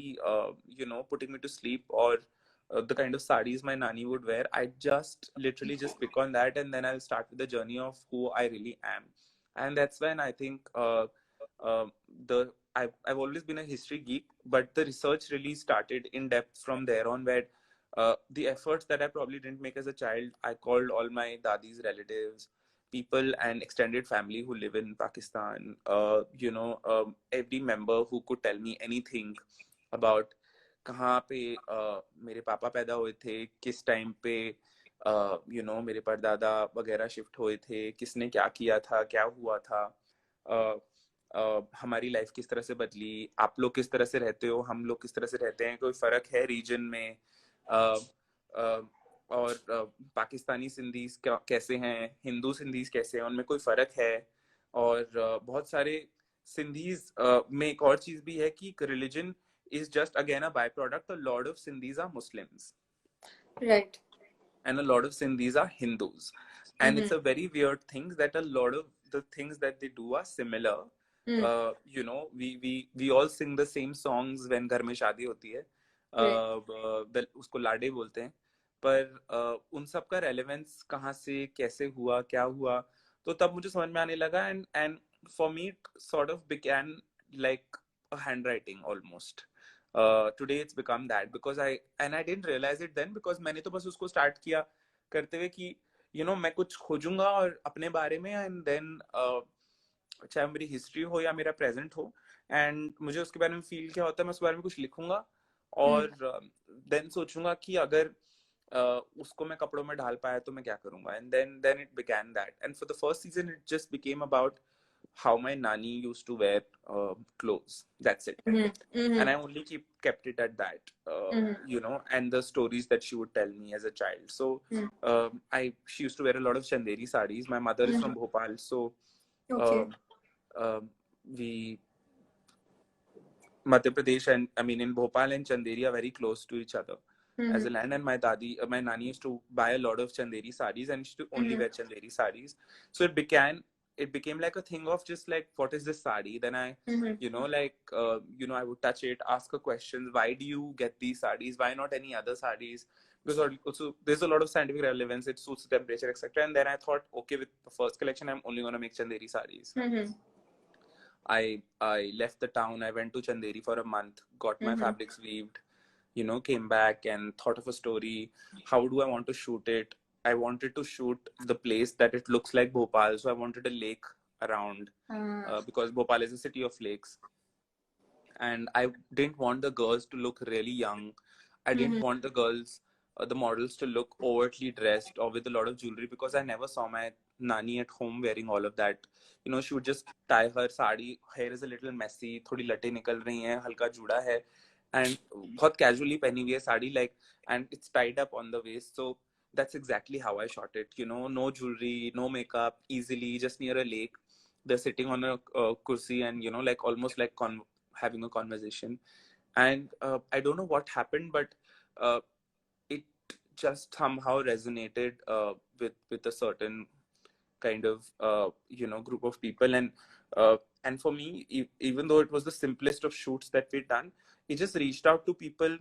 putting me to sleep or the kind of sarees my nani would wear I just literally just pick on that and then I'll start with the journey of who I really am and that's when I think the I've always been a history geek, but the research really started in depth from there on, where the efforts that I probably didn't make as a child, I called all my dadi's relatives, people and extended family who live in Pakistan, every member who could tell me anything about कहाँ पे मेरे पापा पैदा हुए थे, किस time पे मेरे परदादा वगैरह शिफ्ट हुए थे, किसने क्या किया था, क्या हुआ था, हमारी लाइफ किस तरह से बदली, आप लोग किस तरह से रहते हो, हम लोग किस तरह से रहते हैं, कोई फर्क है रीजन में, और पाकिस्तानी सिंधीज कैसे हैं, हिंदू सिंधीज कैसे हैं, उनमें कोई फर्क है, और बहुत सारे सिंधीज में एक और चीज भी है कि religion is just again a byproduct. A lot of Sindhis are Muslims. Right. And a lot of Sindhis are Hindus. And it's a very weird thing that a lot of the things that they do are similar. We all sing the same songs when घर में शादी होती है. उसको लाडे बोलते हैं. पर उन सब का रेलेवेंस कहाँ से कैसे हुआ क्या हुआ, तो तब मुझे समझ में आने लगा, and for me it sort of began like a handwriting almost. Today it's become that because I didn't realize it then, because मैंने तो बस उसको start किया करते हुए कि मैं कुछ खोजूंगा और अपने बारे में, and then चाहे मेरी हिस्ट्री हो या मेरा प्रेजेंट हो, एंड मुझे उसके बारे में फील क्या होता है, मैं उसके बारे में कुछ लिखूंगा, और देन सोचूंगा कि अगर उसको मैं कपड़ों में ढाल पाया तो मैं क्या करूंगा, and then it began that, and for the first season it just became about how my nanny used to wear clothes. That's it. And I only kept it at that, and the stories that she would tell me as a child. So she used to wear a lot of Chanderi sarees. My mother is from Bhopal, so we Madhya Pradesh and in Bhopal and Chanderi are very close to each other as a land. And my nani used to buy a lot of Chanderi sarees, and she used to only wear Chanderi sarees. So it became like a thing of just like, what is this sari? Then I I would touch it, ask her questions, why do you get these sarees, why not any other sarees, because also there's a lot of scientific relevance, it suits the temperature, etc. And then I thought, okay, with the first collection I'm only going to make Chanderi sarees. I left the town, I went to Chanderi for a month, got my fabrics weaved, came back and thought of a story. How do I want to shoot it? I wanted to shoot the place that it looks like Bhopal, so I wanted a lake around, because Bhopal is a city of lakes, and I didn't want the girls to look really young. I didn't want the girls, the models, to look overtly dressed or with a lot of jewelry, because I never saw my nani at home wearing all of that. She would just tie her sari, hair is a little messy, थोड़ी लटें निकल रही हैं, हल्का जुड़ा है, and बहुत casually पहनी हुई है sari, like, and it's tied up on the waist. So that's exactly how I shot it. No jewelry, no makeup, easily, just near a lake. They're sitting on a kursi and like almost like having a conversation. And I don't know what happened, but it just somehow resonated with a certain kind of group of people. And for me, even though it was the simplest of shoots that we'd done, it just reached out to people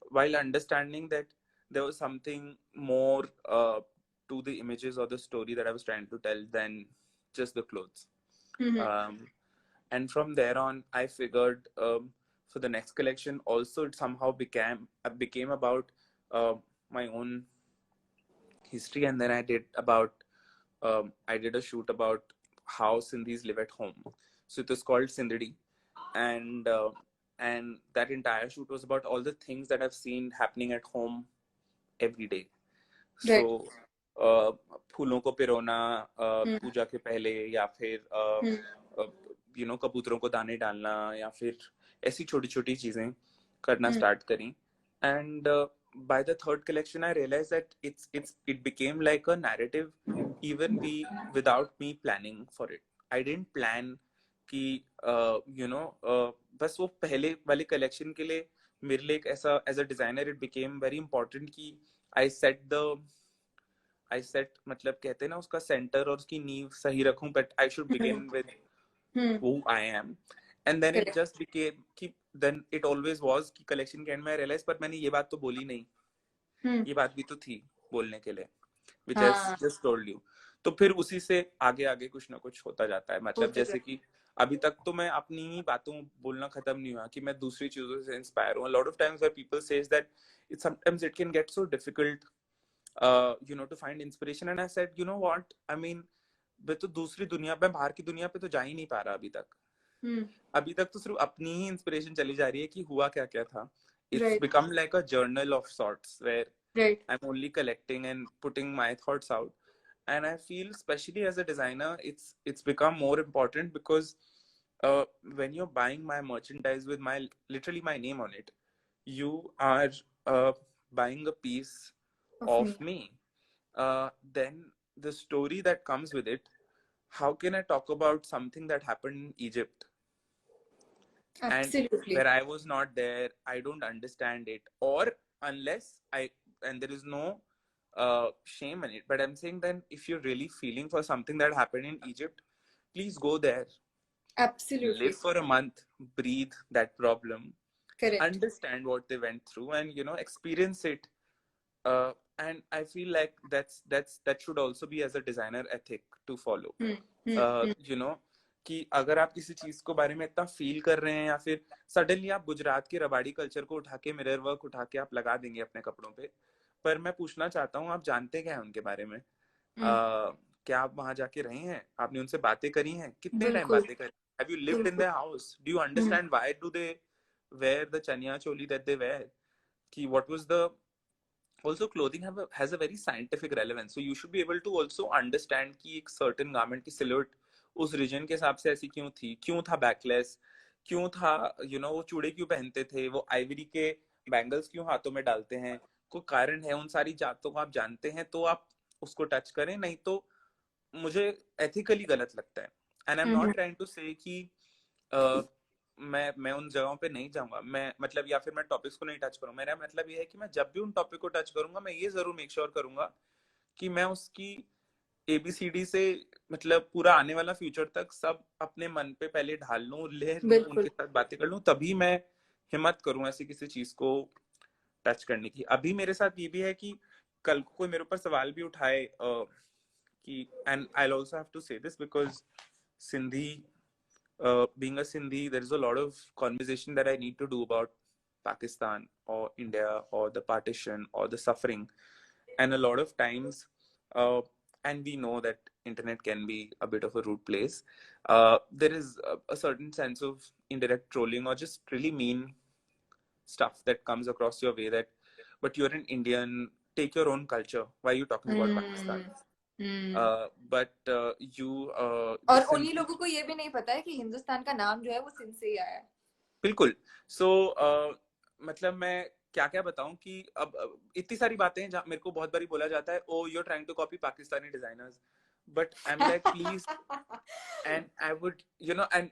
while understanding that there was something more to the images or the story that I was trying to tell than just the clothes. And from there on, I figured for the next collection also it somehow became about my own history. And then I did a shoot about how Sindhis live at home. So it was called Sindhdi, and that entire shoot was about all the things that I've seen happening at home every day. So फूलों को पिरोना पूजा के पहले, या फिर कबूतरों को दाने डालना, या फिर ऐसी छोटी छोटी चीजें करना स्टार्ट करी. And by the third collection I realized that it became like a narrative, even without me planning for it. I didn't plan कि बस वो पहले वाले कलेक्शन के लिए मेरे लिए एक ऐसा, as a designer it became very important कि आई सेट मतलब कहते हैं ना, उसका सेंटर और उसकी नींव सही रखूं, but I should begin with who I am. And then it just became कि then it always was कि कलेक्शन के एंड में I realized, पर मैंने ये बात तो बोली नहीं, ये बात भी तो थी बोलने के लिए, which I just told you. तो फिर उसी से आगे आगे कुछ ना कुछ होता जाता है. मतलब जैसे कि अभी तक तो मैं अपनी ही बातों बोलना खत्म नहीं हुआ कि मैं दूसरी चीजों से इंस्पायर हूँ. Lot of times where people says that it sometimes it can get so difficult to find inspiration. And I said, you know what, I mean, मैं तो दूसरी दुनिया में, बाहर की दुनिया पे तो जा ही नहीं पा रहा अभी तक. अभी तक तो सिर्फ अपनी ही इंस्पिरेशन चली जा रही है कि हुआ क्या क्या था. It's Right. become like a journal of sorts where Right. I'm only collecting and putting my thoughts out. And I feel, especially as a designer, it's become more important because when you're buying my merchandise with my literally my name on it, you are buying a piece of me. Then the story that comes with it, how can I talk about something that happened in Egypt and Absolutely. where I was not there, I don't understand it, or unless I, and there is no shame in it, but I'm saying then if you're really feeling for something that happened in Egypt, please go there, Absolutely. live for a month, breathe that problem, Correct. understand what they went through, and experience it. And I feel like that should also be as a designer ethic to follow. कि अगर आप किसी चीज को बारे में इतना feel कर रहे हैं, या फिर सडनली आप गुजरात के रबाड़ी कल्चर को उठा के, मिरर वर्क उठा के आप लगा देंगे अपने कपड़ों पे, पर मैं पूछना चाहता हूँ, आप जानते क्या है उनके बारे में? क्या आप वहां जाके रहे हैं? आपने उनसे बातें करी हैं? कितने टाइम बिल्कुल. बातें करी? Have you lived in their house? Do you understand why do they wear the chaniya choli that they wear? Ki what was the also clothing has a very scientific relevance, so you should be able to also understand कि एक certain garment की silhouette उस reason के हिसाब से ऐसी क्यों थी, क्यों था बैकलेस, क्यों था वो चूड़े क्यों पहनते थे, वो आइवरी के बैंगल्स क्यों हाथों में डालते हैं, कोई कारण है. उन सारी बातों को आप जानते हैं तो आप उसको टच करें, नहीं तो मुझे एथिकली गलत लगता है. And I am not trying to say कि मैं उन जगहों पे नहीं जाऊंगा, मैं मतलब, या फिर मैं टॉपिक्स को नहीं टच करूंगा. मेरा मतलब ये है कि मैं जब भी उन टॉपिक को टच करूंगा, मैं ये जरूर मेक श्योर करूंगा कि मैं उसकी एबीसीडी से मतलब पूरा आने वाला फ्यूचर तक सब अपने मन पे पहले ढाल लूं, ले लूं, उनके साथ बातें कर लूं, तभी मैं हिम्मत करूं ऐसी किसी चीज को टच करने की. अभी मेरे साथ ये भी है कि कल को कोई मेरे ऊपर सवाल भी उठाए कि, and I also have to say this because Sindhi, being a Sindhi, there is a lot of conversation that I need to do about Pakistan or India or the partition or the suffering. And a lot of times, and we know that internet can be a bit of a rude place. There is a certain sense of indirect trolling or just really mean stuff that comes across your way that, but you're an Indian, take your own culture. Why are you talking about Pakistan? But you और उन्हीं लोगों को ये भी नहीं पता है कि हिंदुस्तान का नाम जो है वो सिंध से ही आया है. बिल्कुल. सो मतलब मैं क्या क्या बताऊं कि अब इतनी सारी बातें हैं जहाँ मेरे को बहुत बारी बोला जाता है, oh you are trying to copy Pakistani designers, but I am like please. And I would and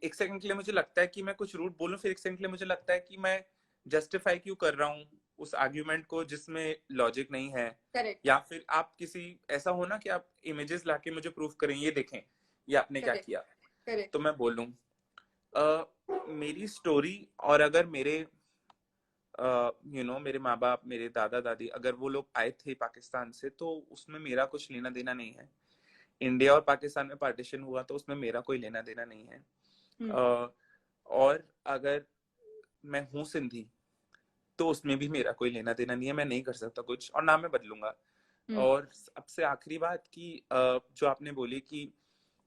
एक सेकंड के लिए मुझे लगता है कि मैं कुछ रूट बोलूं, फिर एक सेकंड के लिए मुझे लगता है कि मैं जस्टिफाई क्यों कर रहा हूँ उस आर्ग्यूमेंट को जिसमें लॉजिक नहीं है. Correct. या फिर आप किसी ऐसा हो ना कि आप इमेजेस लाके मुझे प्रूफ करें, ये देखें ये आपने क्या किया. Correct. तो मैं बोलूं मेरी स्टोरी, और अगर मेरे मेरे माँ बाप, मेरे दादा दादी, अगर वो लोग आए थे पाकिस्तान से, तो उसमें मेरा कुछ लेना देना नहीं है. इंडिया और पाकिस्तान में पार्टीशन हुआ तो उसमें मेरा कोई लेना देना नहीं है. और अगर मैं हूँ सिंधी तो उसमें भी मेरा कोई लेना देना नहीं है. मैं नहीं कर सकता कुछ, और ना मैं बदलूंगा. और सबसे आखिरी बात की जो आपने बोली कि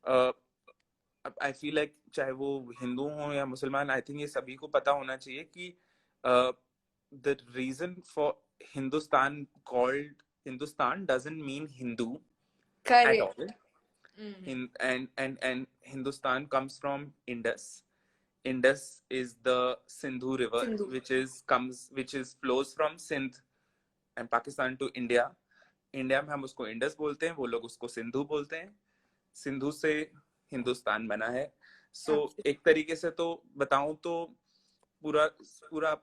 आई फील लाइक चाहे वो हिंदू हो या मुसलमान, आई थिंक ये सभी को पता होना चाहिए कि the reason for Hindustan called Hindustan doesn't mean Hindu at all. And Hindustan comes from Indus. Indus is the Sindhu river, which flows from Sindh and Pakistan to India. India में हम उसको इंडस बोलते हैं, वो लोग उसको सिंधु बोलते हैं. सिंधु से हिंदुस्तान बना है. सो एक तरीके से तो बताऊं तो पूरा पूरा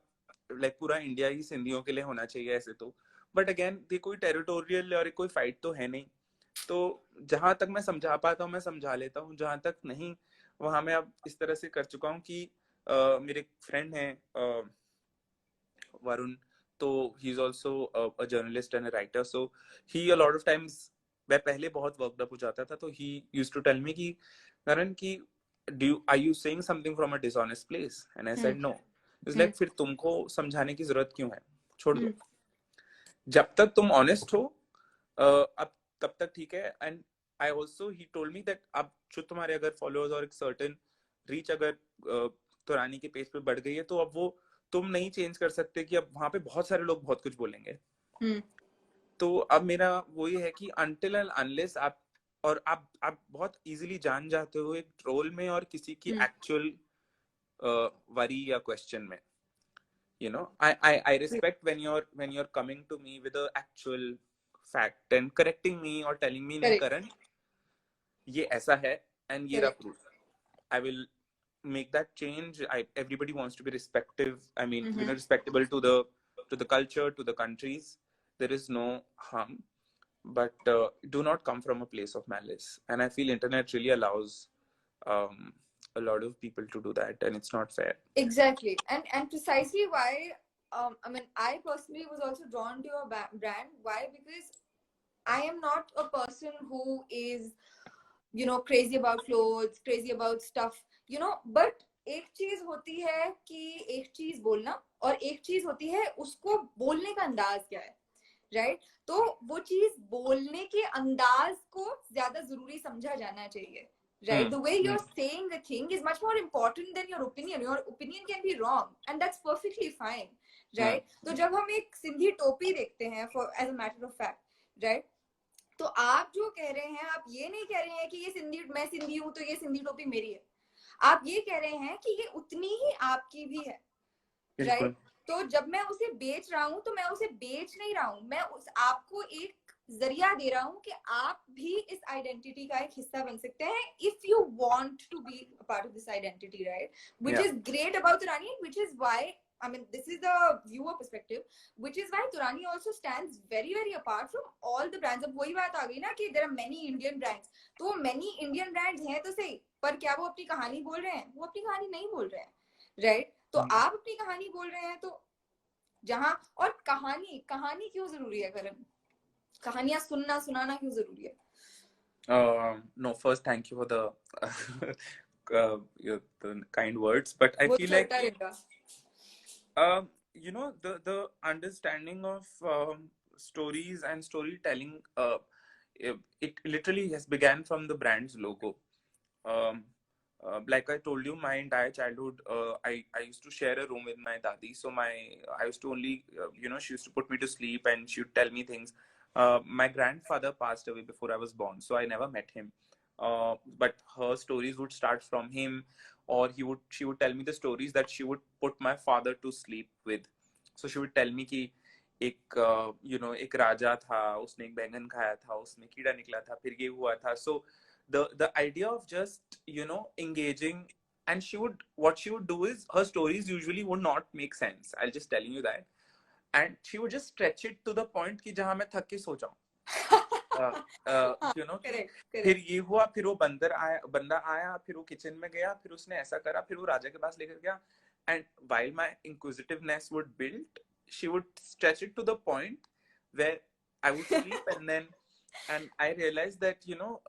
लाइक पूरा इंडिया ही सिंधियों के लिए होना चाहिए ऐसे तो. बट अगेन ये कोई टेरिटोरियल और कोई फाइट तो है नहीं. तो जहां तक मैं समझा पाता हूँ मैं समझा लेता हूँ, जहां तक नहीं वहां मैं अब इस तरह से कर चुका हूँ कि मेरे फ्रेंड हैं वरुण, तो he is also a journalist and a writer. So he a lot of times, मैं पहले बहुत वर्कड अप हो जाता था, तो he used to tell me कि करण की are you saying something from a dishonest place? And I said no. It's Hmm. like फिर तुमको समझाने की जरूरत क्यों है, छोड़ दो, Hmm. जब तक तुम ऑनेस्ट हो अब तब तक ठीक है. And I also he told me that अब जो तुम्हारे अगर फॉलोअर्स और एक सर्टेन रीच अगर तुरानी के पेज पे बढ़ गई है तो अब वो तुम नहीं चेंज कर सकते कि अब वहां पे बहुत सारे लोग बहुत कुछ बोलेंगे. तो अब मेरा वो ये है कि अनटिल एंड अनलेस आप और आप बहुत इजीली जान जाते हो एक ट्रोल में और किसी की एक्चुअल वरी या क्वेश्चन में. You know, I respect when you're coming to me with a actual fact and correcting me or telling me नहीं Correct. करण ये ऐसा है and ये रहा Correct. proof. I will make that change. Everybody wants to be respective. I mean, you know, respectable to the culture, to the countries. There is no harm, but do not come from a place of malice. And I feel internet really allows um, a lot of people to do that, and it's not fair. Exactly, and precisely why. I mean, I personally was also drawn to your brand. Why? Because I am not a person who is, crazy about clothes, crazy about stuff, but एक चीज होती है कि एक चीज बोलना और एक चीज होती है उसको बोलने का अंदाज क्या है, राइट? तो वो चीज बोलने के अंदाज को ज्यादा जरूरी समझा जाना चाहिए, right? The way you're saying the thing is much more important than your opinion. Your opinion can be wrong and that's perfectly fine, right? तो जब हम एक सिंधी टोपी देखते हैं for as a matter of fact, right? तो आप जो कह रहे हैं, आप ये नहीं कह रहे हैं कि ये सिंधी, मैं सिंधी हूं तो ये सिंधी टोपी मेरी है. आप ये कह रहे हैं कि ये उतनी ही आपकी भी है, राइट? तो जब मैं उसे बेच रहा हूं तो मैं उसे बेच नहीं रहा हूं, मैं उस आपको एक जरिया दे रहा हूं कि आप भी इस आइडेंटिटी का एक हिस्सा बन सकते हैं if you want to be a part of this identity, right? Which is great about Turani, which is why I mean, this is the viewer perspective, which is why Turani also stands very, very apart from all the brands. अब वही बात आ गई ना कि there are many Indian brands. तो many Indian brands हैं तो सही, पर क्या वो अपनी कहानी बोल रहे हैं? वो अपनी कहानी नहीं बोल रहे हैं, right? तो आप अपनी कहानी बोल रहे हैं तो जहां, और कहानी क्यों जरूरी है करण? कहानियां सुनना सुनाना क्यों जरूरी है? No, first thank you for the the kind words, but I feel like you know, the understanding of stories and storytelling, it literally has began from the brand's logo. Like I told you, my entire childhood, I used to share a room with my dadi. So I used to only, you know, she used to put me to sleep and she would tell me things. My grandfather passed away before I was born, so I never met him. But her stories would start from him, or she would tell me the stories that she would put my father to sleep with. So she would tell me कि एक you know, एक राजा था, उसने एक बैंगन खाया था, उसमें कीड़ा निकला था, फिर ये हुआ था. So the idea of just, you know, engaging, and what she would do is her stories usually would not make sense. I'll just telling you that. And she would just stretch it to the point कि जहां मैं थक के सो जाऊं. You know, फिर ये हुआ, फिर वो बंदा आया, फिर वो किचन में गया, फिर उसने ऐसा करा, फिर वो राजा के पास लेकर गया. And while my inquisitiveness would build, she would stretch it to the point where I would sleep, and I realized that, you know,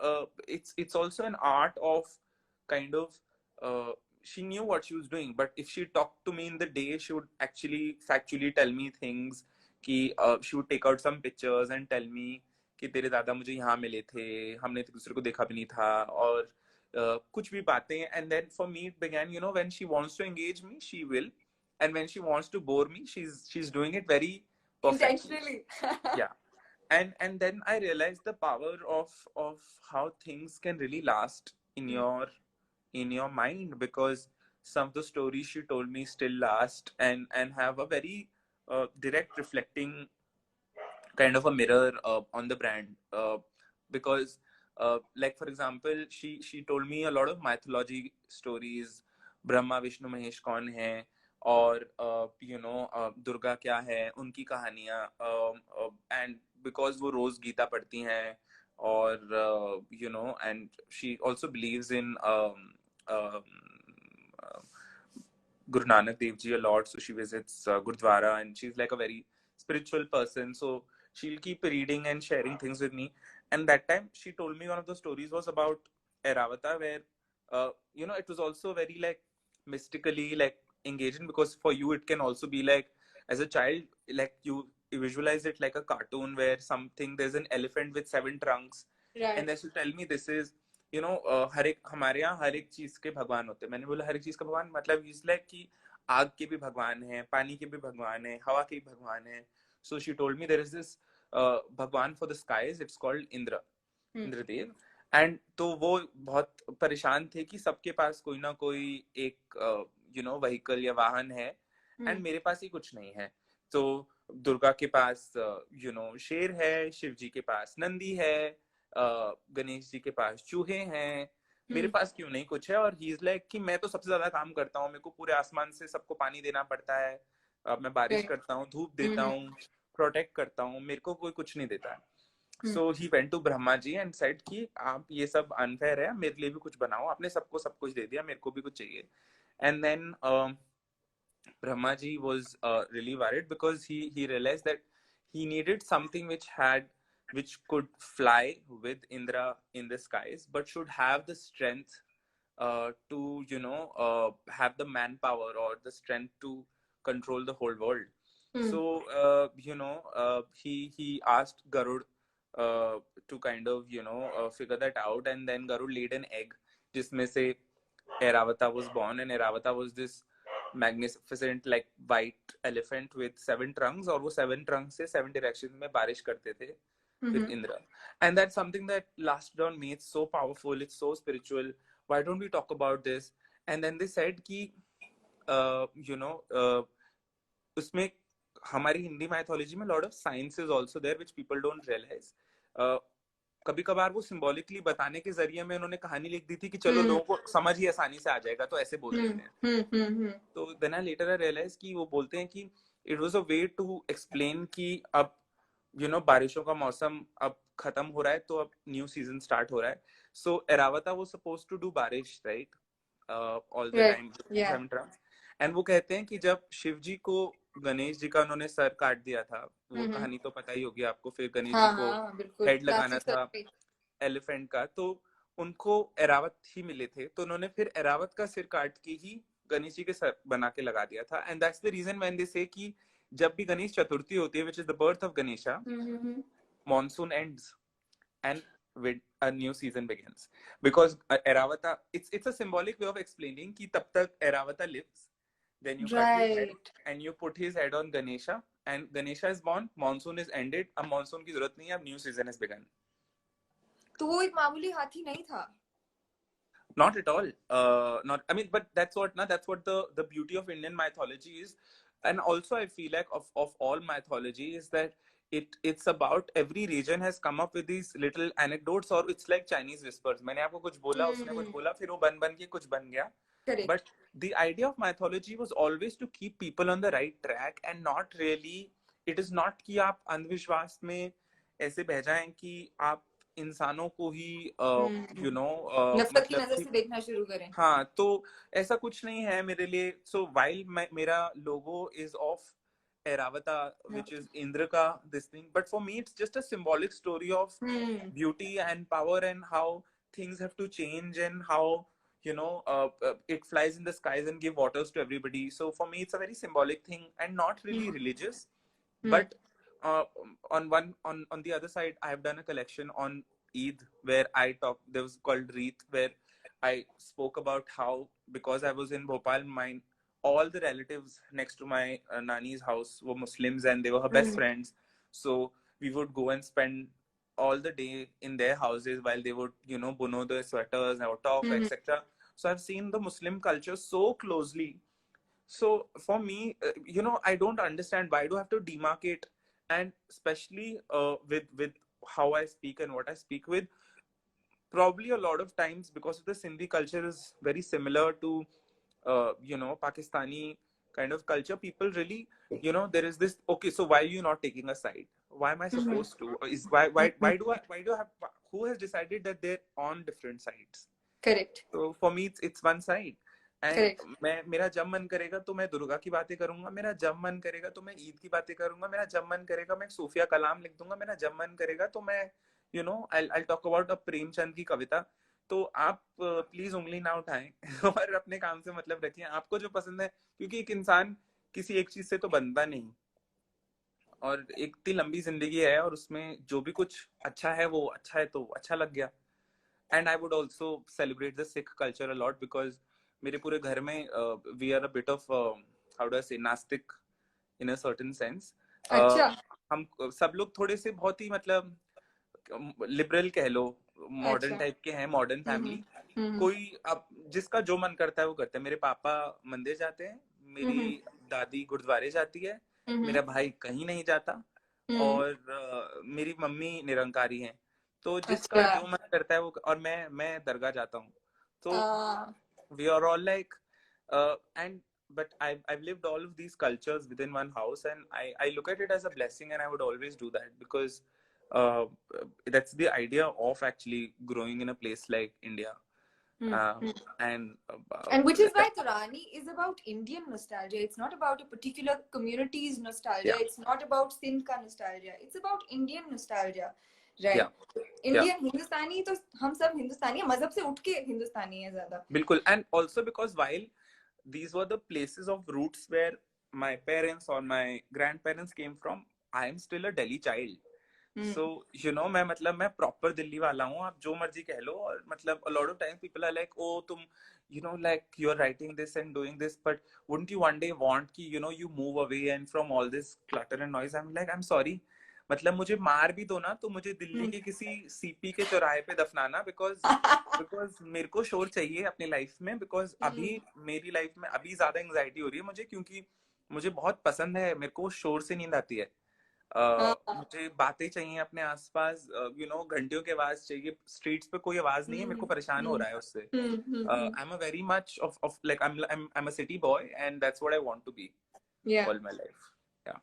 it's also an art of kind of she knew what she was doing, but if she talked to me in the day, she would actually factually tell me things. She would take out some pictures and tell me कि तेरे दादा मुझे यहाँ मिले थे, हमने एक दूसरे को देखा भी नहीं था, और कुछ भी बातें. And then for me it began, you know, when she wants to engage me, she will, and when she wants to bore me, she's doing it very perfectly. Intentionally. Yeah. And then I realized the power of how things can really last in your mind, because some of the stories she told me still last and have a very direct reflecting kind of a mirror on the brand, because like for example, she told me a lot of mythology stories. Brahma Vishnu Mahesh कौन है, और you know, Durga क्या है, उनकी कहानियां, and because वो रोज गीता पढ़ती हैं, और you know, and she also believes in Guru Nanak Dev Ji a lot, so she visits Gurdwara, and she's like a very spiritual person, so she'll keep reading and sharing things with me. And that time she told me one of the stories was about Airavata, where it was also very like mystically like engaging, because for you it can also be like, as a child, like you visualize it like a cartoon where something, there's an elephant with 7 trunks, and Right. then she'll tell me this is, हर एक हमारे यहाँ हर एक चीज के भगवान होते हैं. मैंने बोला हर एक चीज का भगवान मतलब इज लाइक कि आग के भी भगवान है, पानी के भी भगवान है, हवा के भी भगवान है. So she told me there is this भगवान for the skies, it's called Indra, Indradev. And तो वो बहुत परेशान थे कि सबके पास कोई ना कोई एक व्हीकल या वाहन है, एंड मेरे पास ही कुछ नहीं है. तो दुर्गा के पास शेर है, शिव जी के पास नंदी है, गणेश जी के पास चूहे हैं, मेरे पास क्यों नहीं कुछ है. और ही इज लाइक कि मैं तो सबसे ज्यादा काम करता हूँ, मेरे को पूरे आसमान से सबको पानी देना पड़ता है, मैं बारिश Right. करता हूँ, धूप देता हूँ, प्रोटेक्ट करता हूँ, मेरे को कोई कुछ नहीं देता है. So he went to Brahma ji and said कि आप ये सब अनफेयर है, मेरे लिए भी कुछ बनाओ. आपने सबको सब कुछ दे दिया, मेरे को भी कुछ चाहिए. And then Brahma ji was really worried, because he realized that he needed something which could fly with Indra in the skies, but should have the strength to have the manpower or the strength to control the whole world. So he asked Garud to kind of figure that out, and then Garud laid an egg, जिसमें से Airavata was born, and Airavata was this magnificent like white elephant with 7 trunks, और वो 7 trunks से 7 directions में बारिश करते थे with Indra. And that's something that lasted on me. It's so powerful, it's so spiritual. Why don't we talk about this? And then they said कि उसमें हमारी हिंदी mythology में lot of science is also there which people don't realize. कभी कभार वो symbolically बताने के जरिए में उन्होंने कहानी लिख दी थी कि चलो लोगों को समझ ही आसानी से आ जाएगा, तो ऐसे बोल देते हैं. तो then I later I realise कि वो बोलते हैं कि it was a way to explain कि अब बारिशों का मौसम अब खत्म हो रहा है, तो अब न्यू सीजन स्टार्ट हो रहा है. सो एरावता वाज सपोज्ड टू डू बारिश, right, all the Right. Time, Yeah. 7 trunks. And वो कहते हैं कि जब शिव जी को गणेश जी का उन्होंने सर काट दिया था, वो कहानी तो पता ही होगी आपको, फिर गणेश जी हाँ को हाँ बिल्कुल हेड लगाना क्लासिक था सर्फी. एलिफेंट का, तो उनको एरावत ही मिले थे, तो उन्होंने फिर एरावत का सिर काट के ही गणेश जी के सर बना के लगा दिया था. And that's the reason when they say कि जब भी गणेश चतुर्थी होती है, which is the birth of Ganesha, monsoon ends and with a new season begins, because Airavata, it's a symbolic way of explaining कि तब तक Airavata lives, then you cut his head Right. and you put his head on Ganesha, and Ganesha is born, monsoon is ended, अब monsoon की जरूरत नहीं है, अब new season has begun. तो वो एक मामूली हाथी नहीं था. Not at all. Not. I mean, but that's what. Now that's what the beauty of Indian mythology is, and also I feel like of all mythology is that it's about every region has come up with these little anecdotes, or it's like Chinese whispers. मैंने आपको कुछ बोला, उसने कुछ बोला, फिर वो बन के कुछ बन गया. Correct. But the idea of mythology was always to keep people on the right track, and not really. It is not कि आप अंधविश्वास में ऐसे बह जाएं कि आप इंसानों को ही नफरत की मतलब नजर कि से देखना शुरू करें. हाँ, तो ऐसा कुछ नहीं है मेरे लिए. सो वाइल मेरा logo is of Airavata, which is Indra ka this thing, but for me it's just a symbolic story of beauty and power, and how things have to change, and how it flies in the skies and give waters to everybody. So for me it's a very symbolic thing and not really religious. But on the other side, I have done a collection on Eid where I talk. There was called Reet, where I spoke about how, because I was in Bhopal, all the relatives next to my nani's house were Muslims, and they were her best friends. So we would go and spend all the day in their houses while they would buno the sweaters or talk, etc. So I've seen the Muslim culture so closely. So for me, I don't understand why do I have to demarcate, and especially with how I speak and what I speak with. Probably a lot of times, because of the Sindhi culture is very similar to Pakistani kind of culture, people really, there is this, okay, so why are you not taking a side? Why am I supposed to? Is why do I have, who has decided that they're on different sides? Correct. So for me it's one side. And Correct. मेरा जब मन करेगा तो मैं दुर्गा की बातें करूंगा, मेरा जब मन करेगा तो मैं ईद की बातें करूंगा, मेरा जब मन करेगा मैं सूफिया कलाम लिख दूंगा, मेरा जब मन करेगा तो मैं I'll talk about a Premchand की कविता. तो आप प्लीज उंगली ना उठाएं और अपने काम से मतलब रखिए, आपको जो पसंद है, क्योंकि एक इंसान किसी एक चीज से तो बनता नहीं, और एक इतनी लंबी जिंदगी है और उसमें जो भी कुछ अच्छा है वो अच्छा है तो अच्छा लग गया. And I would also celebrate the Sikh culture a lot, because मेरे पूरे घर में we are a bit of how do I say नास्तिक इन अ सर्टेन सेंस. अच्छा हम सब लोग थोड़े से बहुत ही मतलब लिबरल कह लो, मॉडर्न अच्छा। टाइप के हैं, मॉडर्न हम्म फैमिली. हम्म कोई अब जिसका जो मन करता है वो करता है. मेरे पापा मंदिर जाते हैं, मेरी हम्म दादी गुरुद्वारे जाती है, हम्म मेरा भाई कहीं नहीं जाता, हम्म। और मेरी मम्मी निरंकारी हैं. तो जिसका अच्छा जो मन करता है वो, और मैं दरगाह जाता हूँ. तो आ, we are all like and but I've lived all of these cultures within one house, and I look at it as a blessing, and I would always do that, because uh, that's the idea of actually growing in a place like India. Hmm. And And which is why Turani is about Indian nostalgia. It's not about a particular community's nostalgia. yeah, It's not about Sindh ka nostalgia. It's about Indian nostalgia, yeah, right? yeah, Indian हिंदुस्तानी तो हम सब हिंदुस्तानी हैं, मजहब से उठ के हिंदुस्तानी है ज्यादा. bilkul. And also because while these were the places of roots where my parents or my grandparents came from, I am still a Delhi child. So you know मैं मतलब मैं प्रॉपर दिल्ली वाला हूँ, आप जो मर्जी कह लो. और मतलब a lot of times people are like, oh तुम you know like you're writing this and doing this, but wouldn't you one day want कि you know you move away and from all this clutter and noise. I'm like, I'm sorry, मतलब मुझे मार भी दो ना तो मुझे दिल्ली के किसी सीपी के चौराहे पे दफनाना, बिकॉज मेरे को शोर चाहिए अपनी लाइफ में. बिकॉज अभी मेरी लाइफ में अभी ज्यादा एंग्जाइटी हो रही है मुझे, क्योंकि मुझे बहुत पसंद है, मेरे को शोर से नींद आती है. मुझे बातें चाहिए अपने आसपास, यू नो घंटियों की आवाज चाहिए. स्ट्रीट्स पे कोई आवाज नहीं है, मेरे को परेशान हो रहा है उससे. आई am a very much of like I'm a city boy, and that's what I want to be Yeah. all my life. Yeah.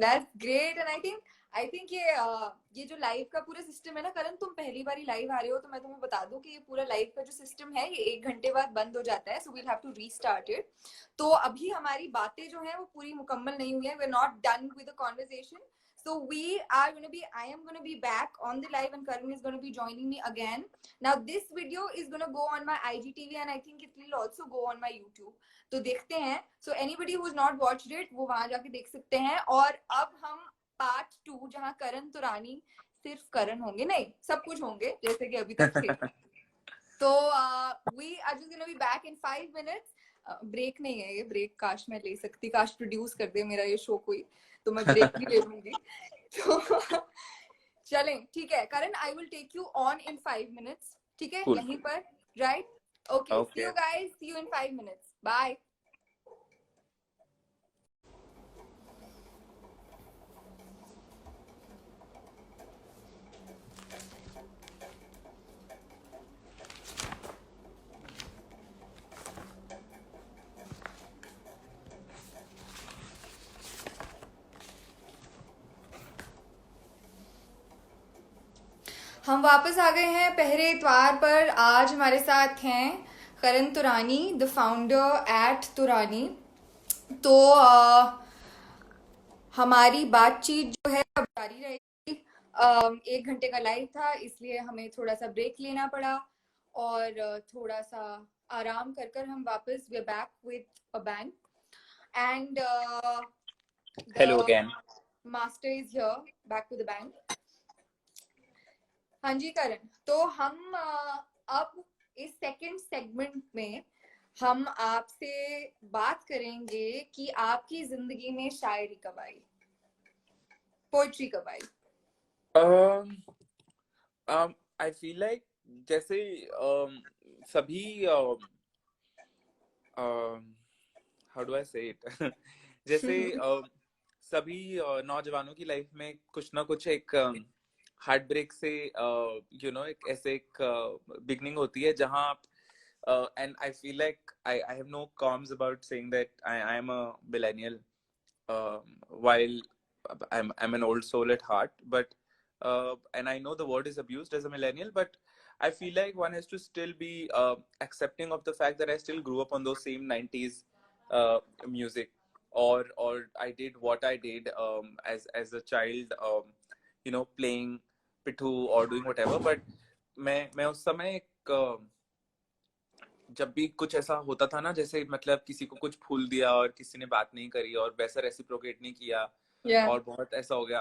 That's great. And I think ये जो लाइव का पूरा सिस्टम है ना करण, तुम पहली बार लाइव आ रहे हो तो मैं तुम्हें बता दूं कि ये पूरा लाइव का जो सिस्टम है ये 1 घंटे बाद बंद हो जाता है. So we'll have to restart it. तो अभी हमारी बातें जो है वो पूरी मुकम्मल नहीं हुई है. We are not done with the conversation. So I am gonna be back on the live, and Karan is gonna be joining me again. Now this video is gonna go on my IGTV, and I think it will also go on my YouTube. तो देखते हैं. So anybody who's not watched it वो वहां जाके देख सकते हैं. और अब हम पार्ट 2 जहाँ करण तुरानी, सिर्फ करण होंगे नहीं, सब कुछ होंगे जैसे कि अभी तक थे. तो we are just gonna be back in 5 minutes. Break नहीं है ये, ब्रेक काश मैं ले सकती, काश प्रोड्यूस कर दे मेरा ये शो कोई, तो मैं ब्रेक भी ले लूंगी. तो चलें, ठीक है Karan, I will take you on in 5 minutes. ठीक है, Cool. यहीं पर, right? Okay, see you guys, see you in 5 minutes. Bye. हम वापस आ गए हैं पहले इतवार पर. आज हमारे साथ हैं करण तुरानी, द फाउंडर एट तुरानी. तो हमारी बातचीत जो है अब जारी रहेगी. 1 घंटे का लाइव था इसलिए हमें थोड़ा सा ब्रेक लेना पड़ा और थोड़ा सा आराम कर कर हम वापस we are back with a bang. And Hello again. Master is here back with a bang. हाँ जी करण, तो हम अब इस सेकंड सेगमेंट में हम आपसे बात करेंगे कि आपकी जिंदगी में शायरी कब आई, पोइट्री कब आई. I feel like जैसे सभी how do I say it जैसे सभी नौजवानों की लाइफ में कुछ ना कुछ एक हार्ट ब्रेक से यू नो एक ऐसे एक बिगनिंग होती है जहां आप and I feel like I have no qualms about saying that I am a millennial, while I'm an old soul at heart, but and I know the word is abused as a millennial, but I feel like one has to still be accepting of the fact that I still grew up on those same 90s music, or I did what I did as a child, you know, playing pitu or doing whatever. But मैं उस समय एक जब भी कुछ ऐसा होता था ना, जैसे मतलब किसी को कुछ फूल दिया और किसी ने बात नहीं करी और वैसा रेसिप्रोकेट नहीं किया या और बहुत ऐसा हो गया,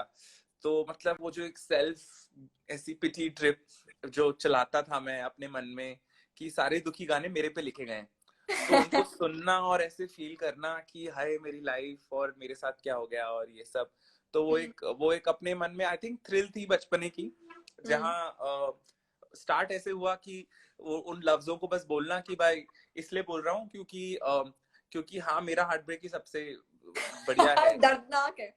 तो मतलब वो जो एक सेल्फ ऐसी पिटी ट्रिप जो चलाता था मैं अपने मन में कि सारे दुखी गाने मेरे पे लिखे गए हैं, तो उनको सुनना और ऐसे फील करना कि हाय मेरी लाइफ और मेरे साथ क्या हो गया और ये सब, तो वो एक अपने मन में आई थिंक थ्रिल थी बचपने की, जहाँ स्टार्ट ऐसे हुआ कि उन लफ्जों को बस बोलना कि भाई इसलिए बोल रहा हूँ क्योंकि हाँ मेरा हार्ट ब्रेक ही सबसे बढ़िया है दर्दनाक है।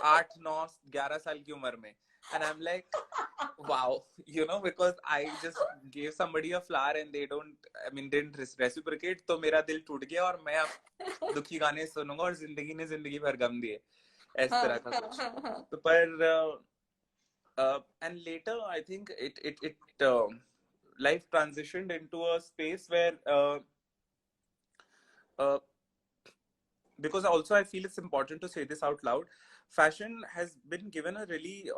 8 9 11 साल की उम्र में, and I'm like wow, because I just gave somebody a flower and they didn't reciprocate, तो मेरा दिल टूट गया और मैं अब दुखी गाने सुनूंगा और जिंदगी ने जिंदगी भर गम दिए, इस तरह का कुछ। तो पर and later I think it life transitioned into a space where uh, because also I feel it's important to say this out loud. Fashion has been given a really,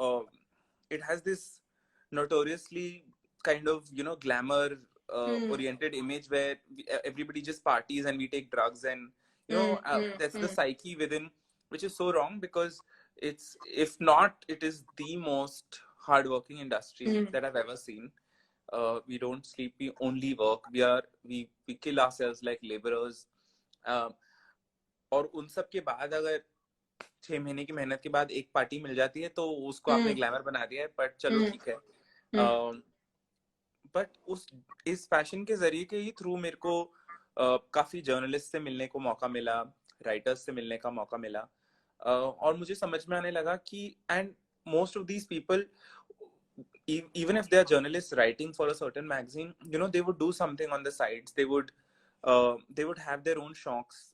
it has this notoriously kind of, glamour oriented image where everybody just parties and we take drugs, and, that's the psyche within, which is so wrong because if not, it is the most hardworking industry that I've ever seen. We don't sleep, we only work. We kill ourselves like laborers. Uh, और उन सब के बाद अगर 6 महीने की मेहनत के बाद एक पार्टी मिल जाती है तो उसको आपने ग्लैमर बना दिया है, बट चलो ठीक है। बट इस फैशन के जरिए के ही थ्रू मेरे को काफी जर्नलिस्ट से मिलने को मौका मिला, राइटर्स से मिलने का मौका मिला, और मुझे समझ में आने लगा कि and most of these people, even if they are journalists writing for a certain magazine, they would do something on the sides. They would have their own shocks.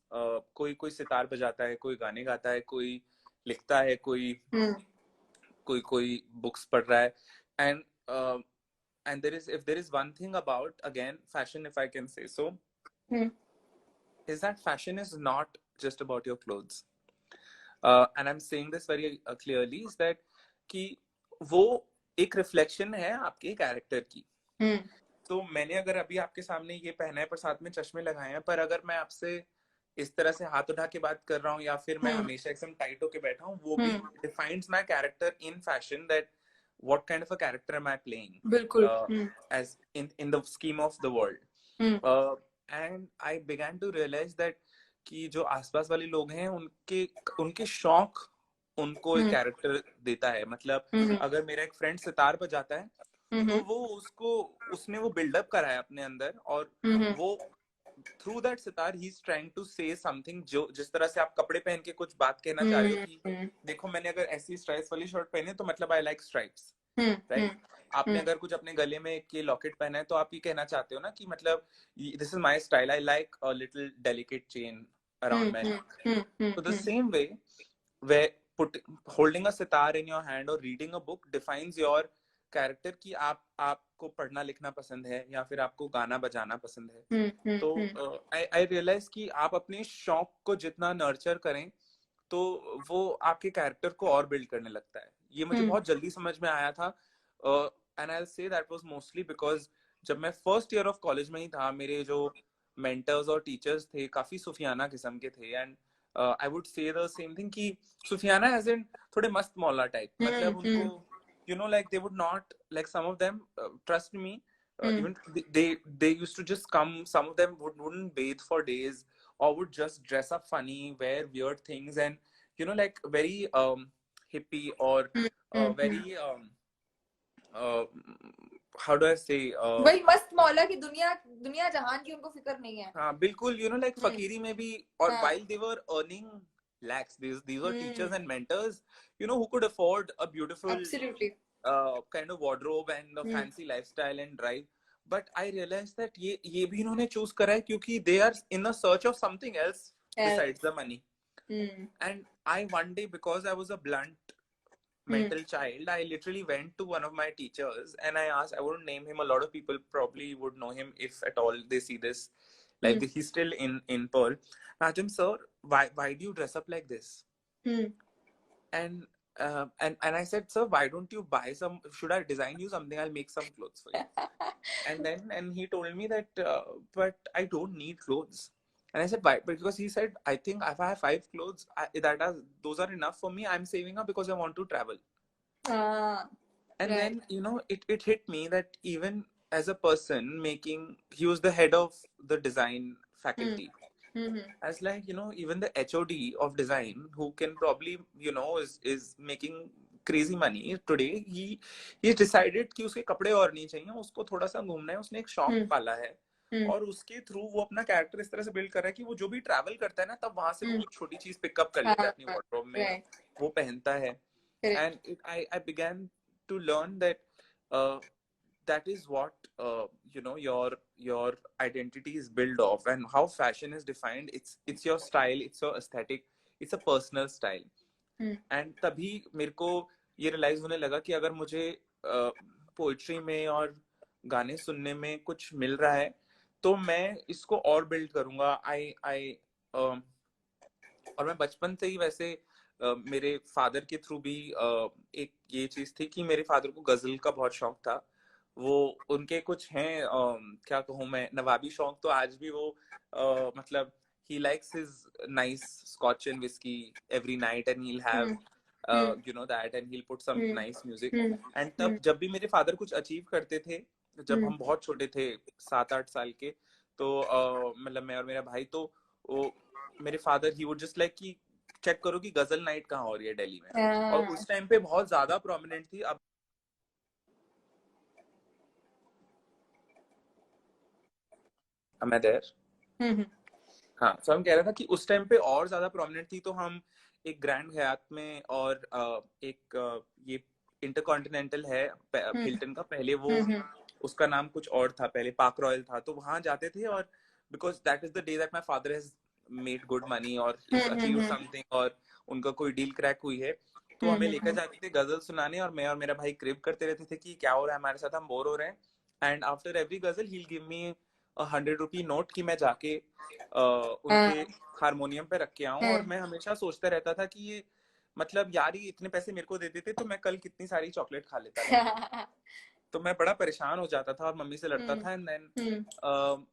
कोई सितार बजाता है, कोई गाने गाता है, कोई लिखता है, कोई बुक्स पढ़ रहा है, and if there is one thing about, again, fashion, if I can say so, is that fashion is not just about your clothes. And I'm saying this very clearly, is that कि वो एक reflection है आपके character की। तो मैंने अगर अभी आपके सामने ये पहना है पर साथ में चश्मे लगाए हैं, पर अगर मैं आपसे इस तरह से हाथ उठा के बात कर रहा हूँ या फिर मैं हमेशा एकदम टाइट होके बैठा हूँ, वो भी defines my character in fashion, that what kind of a character am I playing, बिल्कुल as in the scheme of the world. And I began to realize that कि जो आसपास वाले लोग हैं उनके शौक उनको एक कैरेक्टर देता है। मतलब अगर मेरा एक फ्रेंड सितार बजाता है तो उसने वो बिल्डअप करा है अपने अंदर, और वो through that sitar he is trying to say something, जो जिस तरह से आप कपड़े पहन के कुछ बात कहना चाह रहे हो कि देखो मैंने अगर ऐसी स्ट्राइप्स वाली शर्ट पहनी तो मतलब आई लाइक स्ट्राइप्स, राइट। आपने अगर कुछ अपने गले में एक ये लॉकेट पहना है तो आप ये कहना चाहते हो ना कि मतलब this is my style, I like a little delicate chain around my neck. So the same way, where holding a sitar in your hand or reading a book defines your character, कि आपको पढ़ना लिखना पसंद है या फिर आपको गाना बजाना पसंद है। तो आई रियलाइज कि आप अपने शौक को जितना नर्चर करें तो वो आपके कैरेक्टर को और बिल्ड करने लगता है। ये मुझे बहुत जल्दी समझ में आया था, and I will say that was mostly because जब मैं फर्स्ट ईयर ऑफ कॉलेज में ही था, मेरे जो मेंटर्स और टीचर्स थे काफी सूफियाना किस्म के थे, and I would say the same thing कि सूफियाना एज इन थोड़े मस्त मौला टाइप, मतलब उनको like they would not, like some of them, trust me, even they used to just come, some of them wouldn't bathe for days or would just dress up funny, wear weird things, and like very hippie or very uh, how do I say, वही मस्त मौला की दुनिया दुनिया जहान की उनको फिक्र नहीं है। हाँ बिल्कुल, like फकीरी में भी, और while they were earning lakhs, these were teachers and mentors, who could afford a beautiful Absolutely. kind of wardrobe and a fancy lifestyle and drive. But I realized that ये भी इन्होंने choose करा है क्योंकि they are in a search of something else besides the money. And I one day, because I was a blunt mental child, I literally went to one of my teachers and I asked, I wouldn't name him, a lot of people probably would know him if at all they see this, like he's still in Pearl. I asked him, sir, why do you dress up like this? And and I said, sir, why don't you buy some? Should I design you something? I'll make some clothes for you. And he told me that, but I don't need clothes. And I said, why? Because he said, I think if I have 5 clothes, those are enough for me. I'm saving up because I want to travel. And Right. then, it hit me that even as a person he was the head of the design faculty. As like, even the HOD of design, who can probably, is making crazy money today, he decided कि उसके कपड़े और नहीं चाहिए, उसको थोड़ा सा घूमना है, उसने एक शौक पाला है, और उसके थ्रू वो अपना कैरेक्टर इस तरह से बिल्ड कर रहा है कि वो जो भी ट्रैवल करता है ना, तब वहां से वो कुछ छोटी चीज पिकअप कर लेता है अपनी वार्डरोब में, वो पहनता है. And I began to learn that that is what your identity is built of, and how fashion is defined. It's your style, it's your aesthetic, it's a personal style. And तभी मेरे को ये realise होने लगा कि अगर मुझे poetry में और गाने सुनने में कुछ मिल रहा है, तो मैं इसको और बिल्ड करूंगा. आई और मैं बचपन से ही वैसे मेरे फादर के थ्रू भी एक ये चीज थी कि मेरे फादर को गजल का बहुत शौक था. वो उनके कुछ हैं, क्या कहूँ मैं, नवाबी शौक. तो आज भी वो मतलब he likes his nice scotch and whiskey every night, and he'll have that, and he'll put some nice music. And तब जब भी मेरे फादर कुछ अचीव करते थे, जब हम बहुत छोटे थे, 7-8 साल के, तो मतलब मैं और मेरा भाई, तो वो मेरे father he would just like कि चेक करो कि गजल नाइट कहाँ हो रही है दिल्ली में. और उस टाइम पे बहुत ज्यादा प्रोमिनेंट थी. अब मैं देयर. हाँ, तो हम कह रहा था कि उस टाइम पे और ज्यादा प्रोमिनेंट थी. तो हम एक ग्रैंड हयात में, और एक ये इंटरकॉन्टिनेंटल है हिल्टन का, पहले वो उसका नाम कुछ और था, पहले पार्क रॉयल था, तो वहां जाते थे. और because that is the day that my father has made good money और अचीव समथिंग, और उनका कोई डील क्रैक हुई है, तो हमें लेकर जाते थे गजल सुनाने. और मैं और मेरा भाई क्रिप करते रहते थे कि क्या हो रहा है हमारे साथ, हम बोर हो रहे हैं. एंड आफ्टर एवरी गजल he will give me ₹100 note कि मैं जाके उनके हारमोनियम पे रख के आऊं. और मैं हमेशा सोचता रहता था कि ये मतलब यार, ये इतने पैसे मेरे को दे देते तो मैं कल कितनी सारी चॉकलेट खा लेता था. तो मैं बड़ा परेशान हो जाता था और मम्मी से लड़ता था. And then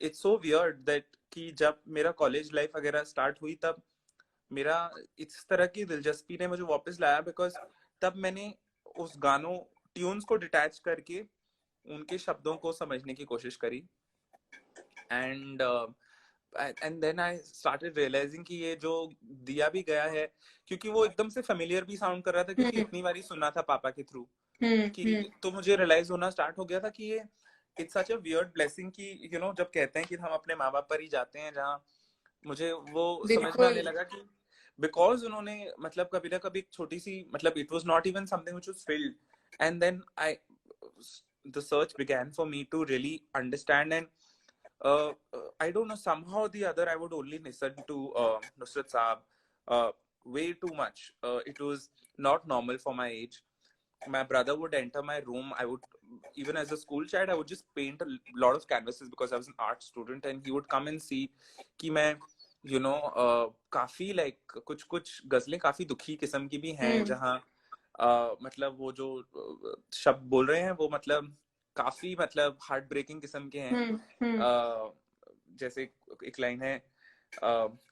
it's so weird that कि जब मेरा कॉलेज लाइफ वगैरह स्टार्ट हुई, तब मेरा इस तरह की दिलचस्पी ने मुझे वापस लाया. बिकॉज तब मैंने उस गानों ट्यून्स को डिटैच करके उनके शब्दों को समझने की कोशिश करी. And then I started realising कि ये जो दिया भी गया है, क्योंकि वो एकदम से फेमिलियर भी साउंड कर रहा था, क्योंकि इतनी बारी सुना था पापा के थ्रू कि, तो मुझे रियलाइज होना स्टार्ट हो गया था कि ये it's such a weird blessing कि जब कहते हैं कि हम अपने माँ बाप पर ही जाते हैं, जहाँ मुझे वो समझ में आने लगा कि बिकॉज उन्होंने मतलब कभी ना कभी छोटी सी, मतलब it was not even something which was filled. And then the search began for me to really understand. And I don't know, somehow or the other, I would only listen to Nusrat Saab way too much. It was not normal for my age. My brother would enter my room. I would, even as a school child, I would just paint a lot of canvases because I was an art student, and he would come and see कि मैं काफी like कुछ गजलें काफी दुखी किस्म की भी हैं, जहाँ मतलब वो जो शब्द बोल रहे हैं वो मतलब काफी मतलब हार्ट ब्रेकिंग किस्म के हैं. जैसे एक लाइन है,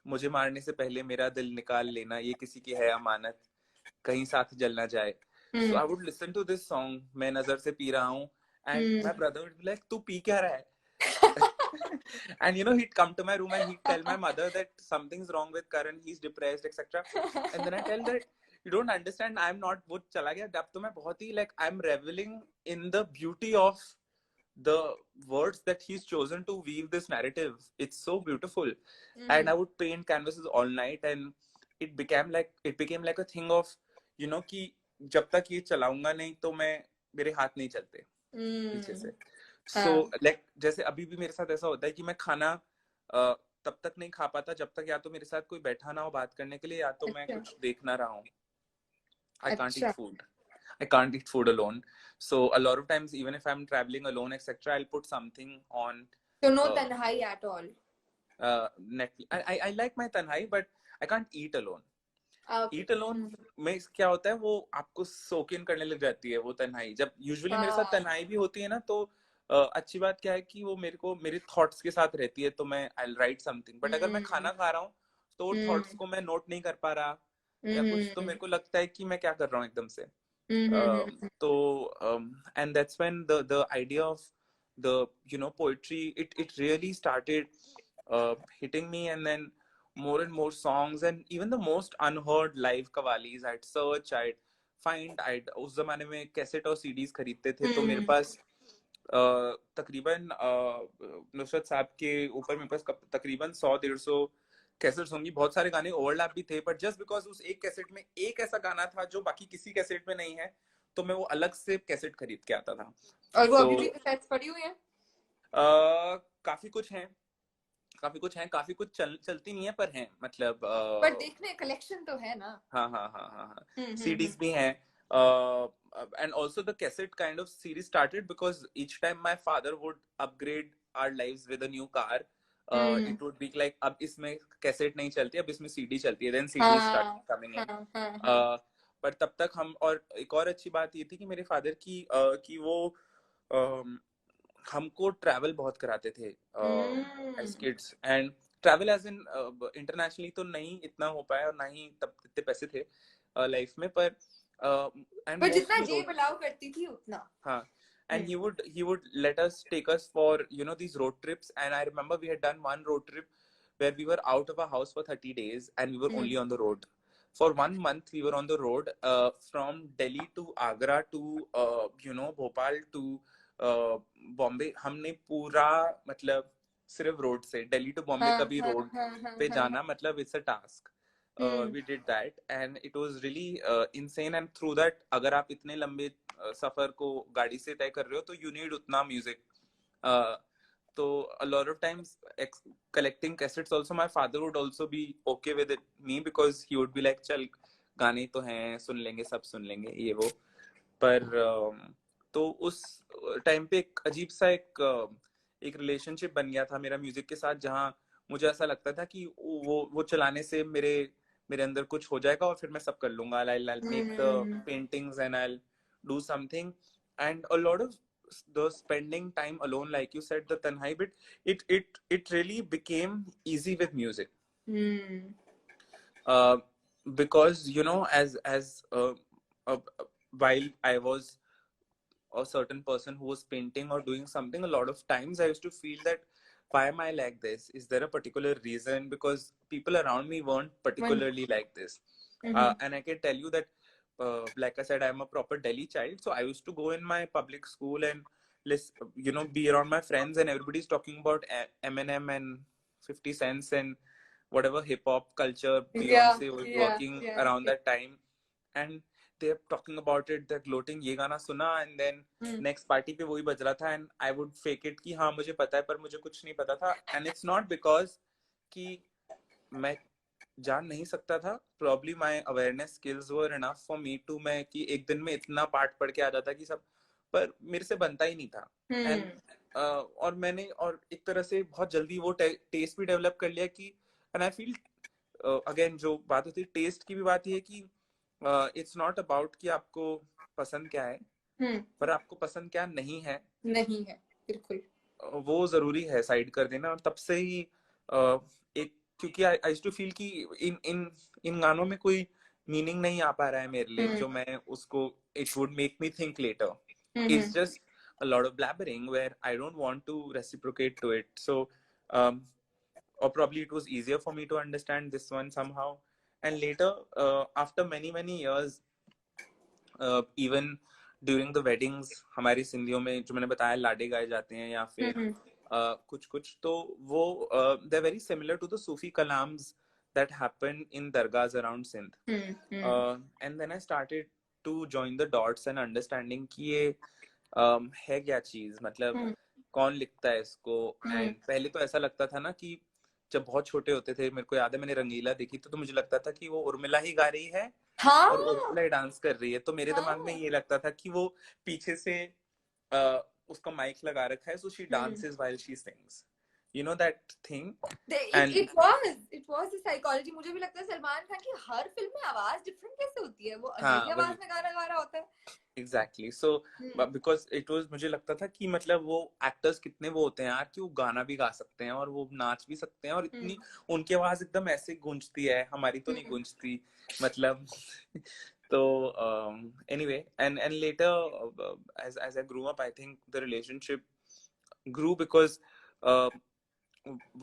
मुझे मारने से पहले मेरा दिल निकाल लेना, ये किसी की है अमानत, कहीं साथ जल ना जाए. So I would listen to this song, मैं नजर से पी रहा हूँ, and my brother would be like, तू पी क्या रहा है? And he'd come to my room and he'd tell my mother that something's wrong with Karan, he's depressed, etc. And then I tell that you don't understand, I'm not, वो चला गया. अब तो मैं बहुत ही like I'm reveling in the beauty of the words that he's chosen to weave this narrative. It's so beautiful. And I would paint canvases all night, and it became like a thing of कि जब तक ये चलाऊंगा नहीं तो मेरे हाथ नहीं चलते पीछे से. So like जैसे अभी भी मेरे साथ ऐसा होता है कि मैं खाना तब तक नहीं खा पाता जब तक या तो मेरे साथ कोई बैठा ना हो बात करने के लिए, या तो मैं कुछ देख ना रहा हूँ. I can't eat food. I can't eat food alone. So a lot of times, even if I'm traveling alone, etc., I'll put something on. So no tanhai at all. I like my tanhai, but I can't eat alone. आप ईट alone में क्या होता है, वो आपको सोक इन करने लग जाती है वो तन्हाई। जब यूजुअली मेरे साथ हाँ तन्हाई भी होती है ना, तो अच्छी बात क्या है कि वो मेरे को मेरे थॉट्स के साथ रहती है, तो मैं आई राइट समथिंग। बट अगर मैं हम्म खाना खा रहा हूँ तो वो थॉट्स हम्म को मैं नोट नहीं कर पा रहा, या कुछ, तो हम्म मेरे को लगता है कि मैं क्या कर रहा हूँ एकदम से। हम्म तो and that's when the idea of the poetry, it really started hitting me. And then more and more songs, and even the most unheard live qawwalis I'd search, I'd find, I'd उस जमाने में कैसेट और CDs खरीदते थे, तो मेरे हम्म पास तकरीबन नुसरत साहब के ऊपर मेरे पास तकरीबन 100-150 कैसेट्स होंगी। बहुत सारे गाने ओवरलैप भी थे, बट जस्ट बिकॉज उस एक कैसेट में एक ऐसा गाना था जो बाकी किसी कैसेट में नहीं है, तो मैं वो अलग से कैसेट खरीद के आता था। और वो तो अभी भी कैसेट्स पड़ी हुई हैं? काफी कुछ हैं, काफी कुछ हैं, काफी कुछ चलती नहीं है पर हैं, मतलब पर देखने कलेक्शन तो है ना। हाँ हाँ हाँ हाँ हाँ, हम्म। सीडीज भी हैं। And also the cassette kind of series started because each time my father would upgrade our lives with a new car, hmm it would be like अब इसमें कैसेट नहीं चलती, अब इसमें सीडी चलती है, then CDs start हाँ coming in. हाँ हाँ पर तब तक हम, और एक और अच्छी बात ये थी कि मेरे फादर की कि वो um, हमको ट्रैवल बहुत कराते थे as hmm. Kids. And travel as in internationally तो नहीं इतना हो पाया, और ना ही तब इतने पैसे थे लाइफ में, पर एंड पर जितना मोस्टली जेब रोड। अलाउ करती थी उतना। हाँ, and hmm he would let us take us for these road trips. And I remember we had done one road trip where we were out of our house for 30 days and we were hmm only on the road for 1 month. We were on the road from Delhi to Agra to Bhopal to Bombay. हमने पूरा, मतलब सिर्फ road से Delhi to Bombay हाँ का भी हाँ road हाँ हाँ पे हाँ जाना, मतलब it's a task. Hmm we did that and it was really insane. And through that, अगर आप इतने लंबे सफर को गाड़ी से तय कर रहे हो तो you need उतना म्यूजिक। तो a lot of times collecting cassettes also, my father would also be okay with it me, because he would be like चल गाने तो हैं, सुन लेंगे, सब सुन लेंगे, ये वो। पर तो उस टाइम पे एक अजीब सा एक रिलेशनशिप बन गया था मेरा म्यूजिक के साथ, जहाँ मुझे ऐसा लगता था कि वो चलाने से मेरे मेरे अंदर कुछ हो जाएगा और फिर मैं सब कर लूंगा। I'll make the hmm paintings and I'll do something. And a lot of the spending time alone, like you said, the tanhai bit, it really became easy with music. Hmm uh, because uh, while I was a certain person who was painting or doing something, a lot of times I used to feel that why am I like this? Is there a particular reason? Because people around me weren't one particularly like this. Hmm And I can tell you that, like I said, I'm a proper Delhi child. So I used to go in my public school and be around my friends, and everybody's talking about Eminem and 50 Cents and whatever hip hop culture या Beyonce was या working या around that time. And they're talking about it, they're gloating, ये गाना सुना, and then next party पे वही बज रहा था, and I would fake it कि हाँ मुझे पता है, पर मुझे कुछ नहीं पता था। एंड इट्स नॉट बिकॉज कि मैं जान नहीं सकता था, probably my awareness skills were enough for me to, मैं कि एक दिन में इतना पाठ पढ़ के आ जाता कि सब, पर मेरे से बनता ही नहीं था। एंड और मैंने और एक तरह से बहुत जल्दी वो टेस्ट भी डेवलप कर लिया कि, एंड आई फील अगेन जो बात होती है टेस्ट की भी बात ये है कि इट्स नॉट अबाउट कि आपको पसंद क्या है, पर आपको पसंद क्या नहीं है, नहीं है बिल्कुल। वो जरूरी है साइड कर देना। और तब से ही एक, क्योंकि आई टू फील कि इन इन इन गानों में कोई मीनिंग नहीं आ पा रहा है मेरे लिए, जो मैं उसको it would make me think later. It's just a lot of blabbering where I don't want to reciprocate to it. So or probably it was easier for me to understand this one somehow. And later, after many years, even during the weddings, हमारी सिंधियों में जो मैंने बताया लाडे गाए जाते हैं, या फिर कुछ कुछ, तो वो they very similar to the Sufi kalams that happen in dargahs around Sindh. And then I started to join the dots and understanding कि ये है क्या चीज, मतलब कौन लिखता है इसको। एंड पहले तो ऐसा लगता था ना कि जब बहुत छोटे होते थे, मेरे को याद है मैंने रंगीला देखी तो मुझे लगता था कि वो उर्मिला ही गा रही है हाँ और उर्मिला ही डांस कर रही है। तो मेरे दिमाग में हाँ ये लगता था कि वो पीछे से उसका माइक लगा रखा है, so she dances while she sings, you know that thing. It, And it was the psychology. मुझे भी लगता है सलमान खान की हर फिल्म में आवाज डिफरेंट कैसे होती है, वो नई हाँ आवाज वही में गाना गा रहा होता है. Exactly so because it was मुझे लगता था कि मतलब वो एक्टर्स कितने वो होते हैं यार कि वो गाना भी गा सकते हैं और वो नाच भी सकते हैं और इतनी उनकी आवाज एकदम ऐसे गूंजती है, हमारी तो नहीं गूंजती मतलब. तो anyway and later as I grew up I think the relationship grew because uh,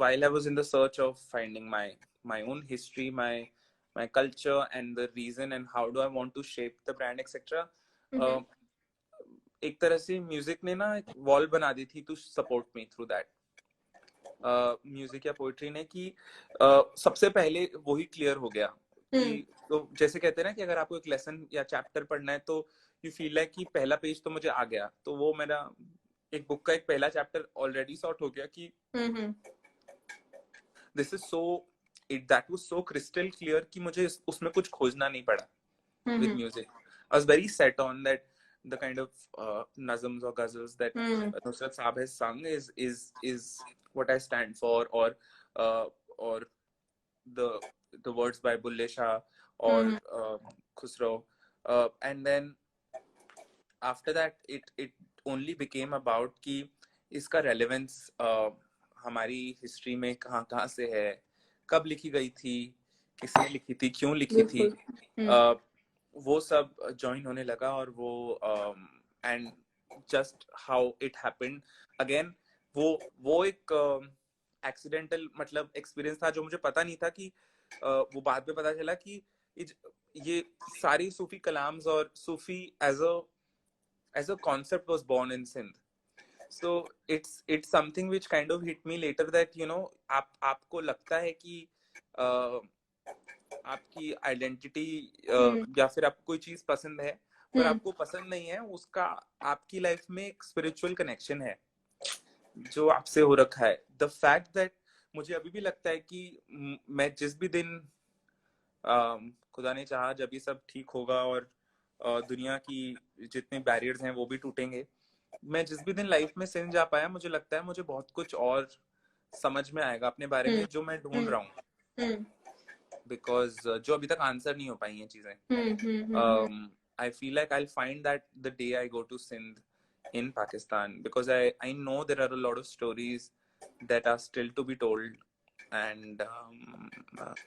while I was in the search of finding my own history, my culture and the reason and how do I want to shape the brand etc. एक तरह से music ने ना एक wall बना दी थी to support me through that. Music या पोएट्री ने कि सबसे पहले वही क्लियर हो गया कि तो जैसे कहते हैं ना कि अगर आपको एक लेसन या चैप्टर पढ़ना है तो यू फील लाइक कि पहला पेज तो मुझे आ गया, तो वो मेरा एक बुक का एक पहला चैप्टर ऑलरेडी सॉर्ट हो गया कि this is so it that was so crystal clear कि मुझे उसमें कुछ खोजना नहीं पड़ा with music. I was very set on that the kind of nazms or ghazals that Nusrat Saab has sung is what I stand for, or the words by Bulle Shah or Khusro, and then after that it only became about कि इसका relevance हमारी history में कहाँ कहाँ से है, कब लिखी गई थी, किसने लिखी थी, क्यों लिखी थी, वो सब ज्वाइन होने लगा और वो and just how it happened again वो एक एक्सीडेंटल मतलब एक्सपीरियंस था जो मुझे पता नहीं था कि वो बाद में पता चला कि ये सारी सूफी कलाम्स और Sufi as a concept was born in Sindh. So it's something which kind of hit me later that you know आपको लगता है कि आपकी आइडेंटिटी या फिर आपको कोई चीज पसंद है पर आपको पसंद नहीं है, उसका आपकी लाइफ में एक स्पिरिचुअल कनेक्शन है जो आपसे हो रखा है. द फैक्ट दैट मुझे अभी भी लगता है कि मैं जिस भी दिन खुदा ने चाहा जब ये सब ठीक होगा और दुनिया की जितने बैरियर्स हैं वो भी टूटेंगे, मैं जिस भी दिन लाइफ में सिंध जा पाया मुझे लगता है मुझे बहुत कुछ और समझ में आएगा अपने बारे में जो मैं ढूंढ रहा हूँ, बिकॉज जो अभी तक आंसर नहीं हो पाई हैं चीजें. I feel like I'll find that the day I go to Sindh in Pakistan because I know there are a lot of stories that are still to be told and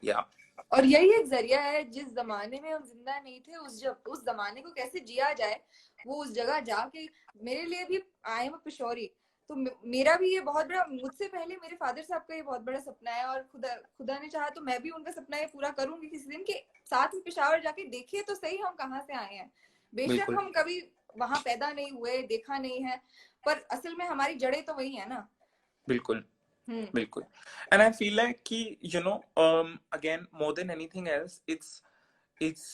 yeah. और यही एक जरिया है जिस जमाने में हम जिंदा नहीं थे उस जमाने को कैसे जिया जाए, वो उस जगह जाके. मेरे लिए भी आई एम अ पिशौरी, तो मेरा भी ये बहुत बड़ा, मुझसे पहले मेरे फादर साहब का ये बहुत बड़ा सपना है और खुदा ने चाहा तो मैं भी उनका सपना ये पूरा करूंगी किसी दिन के साथ में पेशावर जाके देखिए तो सही हम कहाँ से आए हैं. बेशक हम कभी वहां पैदा नहीं हुए, देखा नहीं है, पर असल में हमारी जड़ें तो वही है ना. बिल्कुल बिल्कुल. and I feel like कि you know again more than anything else it's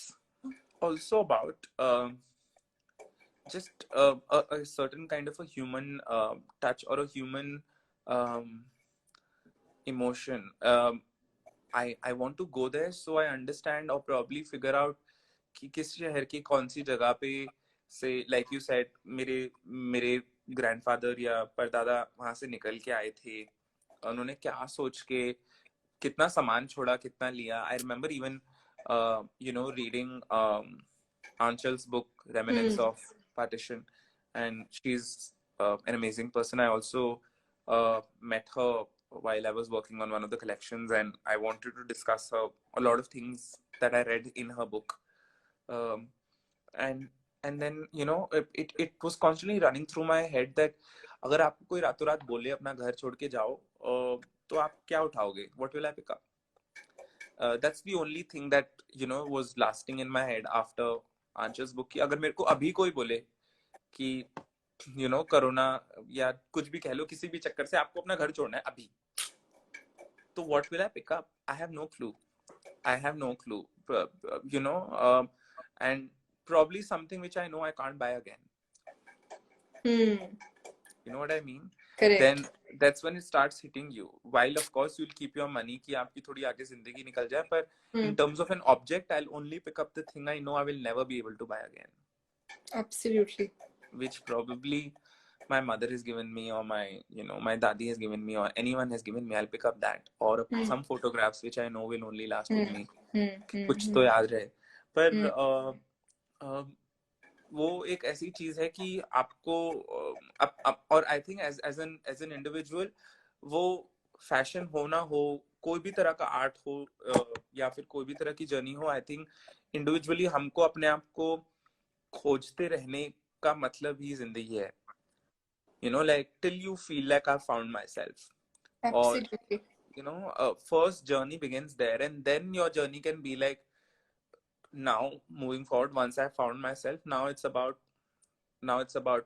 also about just a certain kind of a human touch or a human emotion. I want to go there so I understand or probably figure out कि किस शहर की कौन सी जगह पे से like you said मेरे grandfather या परदादा वहां से निकल के आए थे, उन्होंने क्या सोच के कितना सामान छोड़ा, कितना लिया. I remember even you know reading Anchal's book Remnants of Partition, and she's an amazing person. I also met her while I was working on one of the collections and I wanted to discuss a lot of things that I read in her book. And then you know it was constantly running through my head that अगर आपको कोई रातों रात बोले अपना घर छोड़ के जाओ तो आप क्या उठाओगे, what will I pick up? That's the only thing that you know was lasting in my head after Anchal's book. कि अगर मेरे को अभी कोई बोले कि you know कोरोना या कुछ भी कह लो किसी भी चक्कर से आपको अपना घर छोड़ना है अभी, तो what will I pick up? I have no clue. You know and probably something which I know I can't buy again. You know what I mean? Correct. Then that's when it starts hitting you. While of course you'll keep your money कि आपकी थोड़ी आगे जिंदगी निकल जाए, पर in terms of an object I'll only pick up the thing I know I will never be able to buy again. Absolutely. Which probably my mother has given me, or my dadi has given me, or anyone has given me, I'll pick up that, or some photographs which I know will only last with me, कुछ तो याद रहे. पर वो एक ऐसी चीज है कि आपको और I think as an individual, वो फैशन हो ना हो, कोई भी तरह का आर्ट हो, या फिर कोई भी तरह की जर्नी हो, आई थिंक इंडिविजुअली हमको अपने आप को खोजते रहने का मतलब ही जिंदगी है. Like till you feel like I found myself, or Absolutely. first journey begins there, and then your journey can be like, now moving forward, once I found myself, now it's about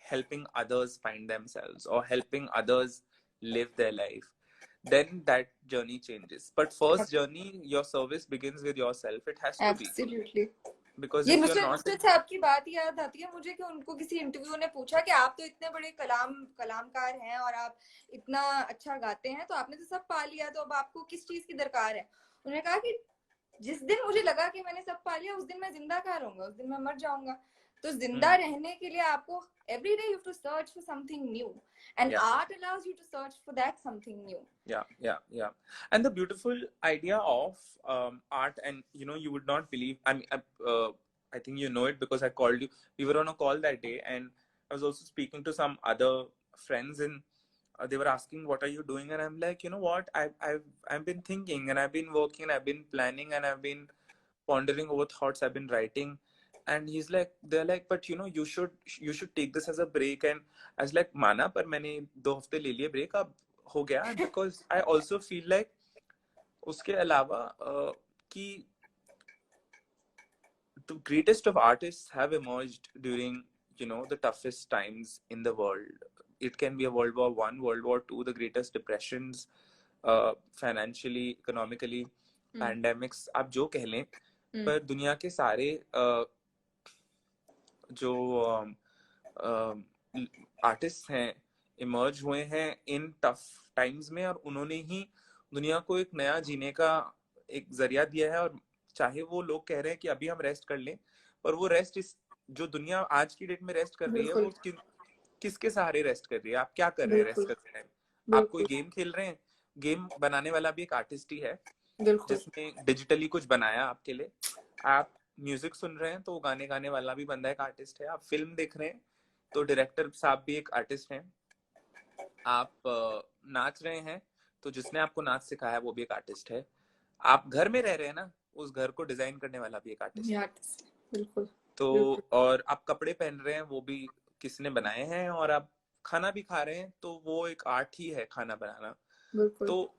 helping others find themselves, or helping others live their life. Then that journey changes, but first journey, your service begins with yourself. It has to be, Absolutely. because ये if you're Nusrat not Nusrat साहब की बात याद आती है मुझे कि उनको किसी इंटरव्यू ने पूछा कि आप तो इतने बड़े कलामकार हैं और आप इतना अच्छा गाते हैं, तो आपने तो सब पा लिया, तो अब आपको किस चीज की दरकार है. उन्होंने कहा कि जिस दिन मुझे लगा कि मैंने सब पा लिया, उस दिन मैं जिंदा कहाँ रहूंगा, उस दिन मैं मर जाऊंगा. तो जिंदा रहने के लिए आपको every day you have to search for something new, and art allows you to search for that something new. Yeah. And the beautiful idea of art, and you would not believe, I think you know it because I called you. We were on a call that day, and I was also speaking to some other friends, and they were asking, what are you doing? And I'm like, you know what, I've been thinking, and I've been working, I've been planning, and I've been pondering over thoughts, I've been writing. And they're like, but you should take this as a break. And I was like, माना, पर मैंने 2 हफ्ते ले लिए break, अब हो गया. Because I also feel like उसके अलावा कि the greatest of artists have emerged during the toughest times in the world. It can be a World War One, World War Two, the greatest depressions, financially, economically, pandemics, आप जो कह लें, पर दुनिया के सारे जो आर्टिस्ट हैं इमर्ज हुए हैं इन टफ टाइम्स में, और उन्होंने ही दुनिया को एक नया जीने का एक जरिया दिया है. और चाहे वो लोग कह रहे हैं कि अभी हम रेस्ट कर लें, पर वो रेस्ट, जो दुनिया आज की डेट में रेस्ट कर रही है, वो किसके सहारे रेस्ट कर रही है? आप क्या कर रहे हैं रेस्ट करते टाइम? आप कोई गेम खेल रहे हैं? गेम बनाने वाला भी एक आर्टिस्ट ही है, जिसने डिजिटली कुछ बनाया आपके लिए. आप म्यूजिक सुन रहे हैं, तो गाने गाने वाला भी बंदा एक आर्टिस्ट है. आप फिल्म देख रहे हैं, तो डायरेक्टर साहब भी एक आर्टिस्ट हैं. आप नाच रहे हैं, तो जिसने आपको नाच सिखाया वो भी एक आर्टिस्ट है. आप घर में रह रहे हैं ना, उस घर को डिजाइन करने वाला भी एक आर्टिस्ट है. बिल्कुल. तो और आप कपड़े पहन रहे हैं, वो भी किसने बनाए हैं. और आप खाना भी खा रहे हैं, तो वो एक आर्ट ही है, खाना बनाना. तो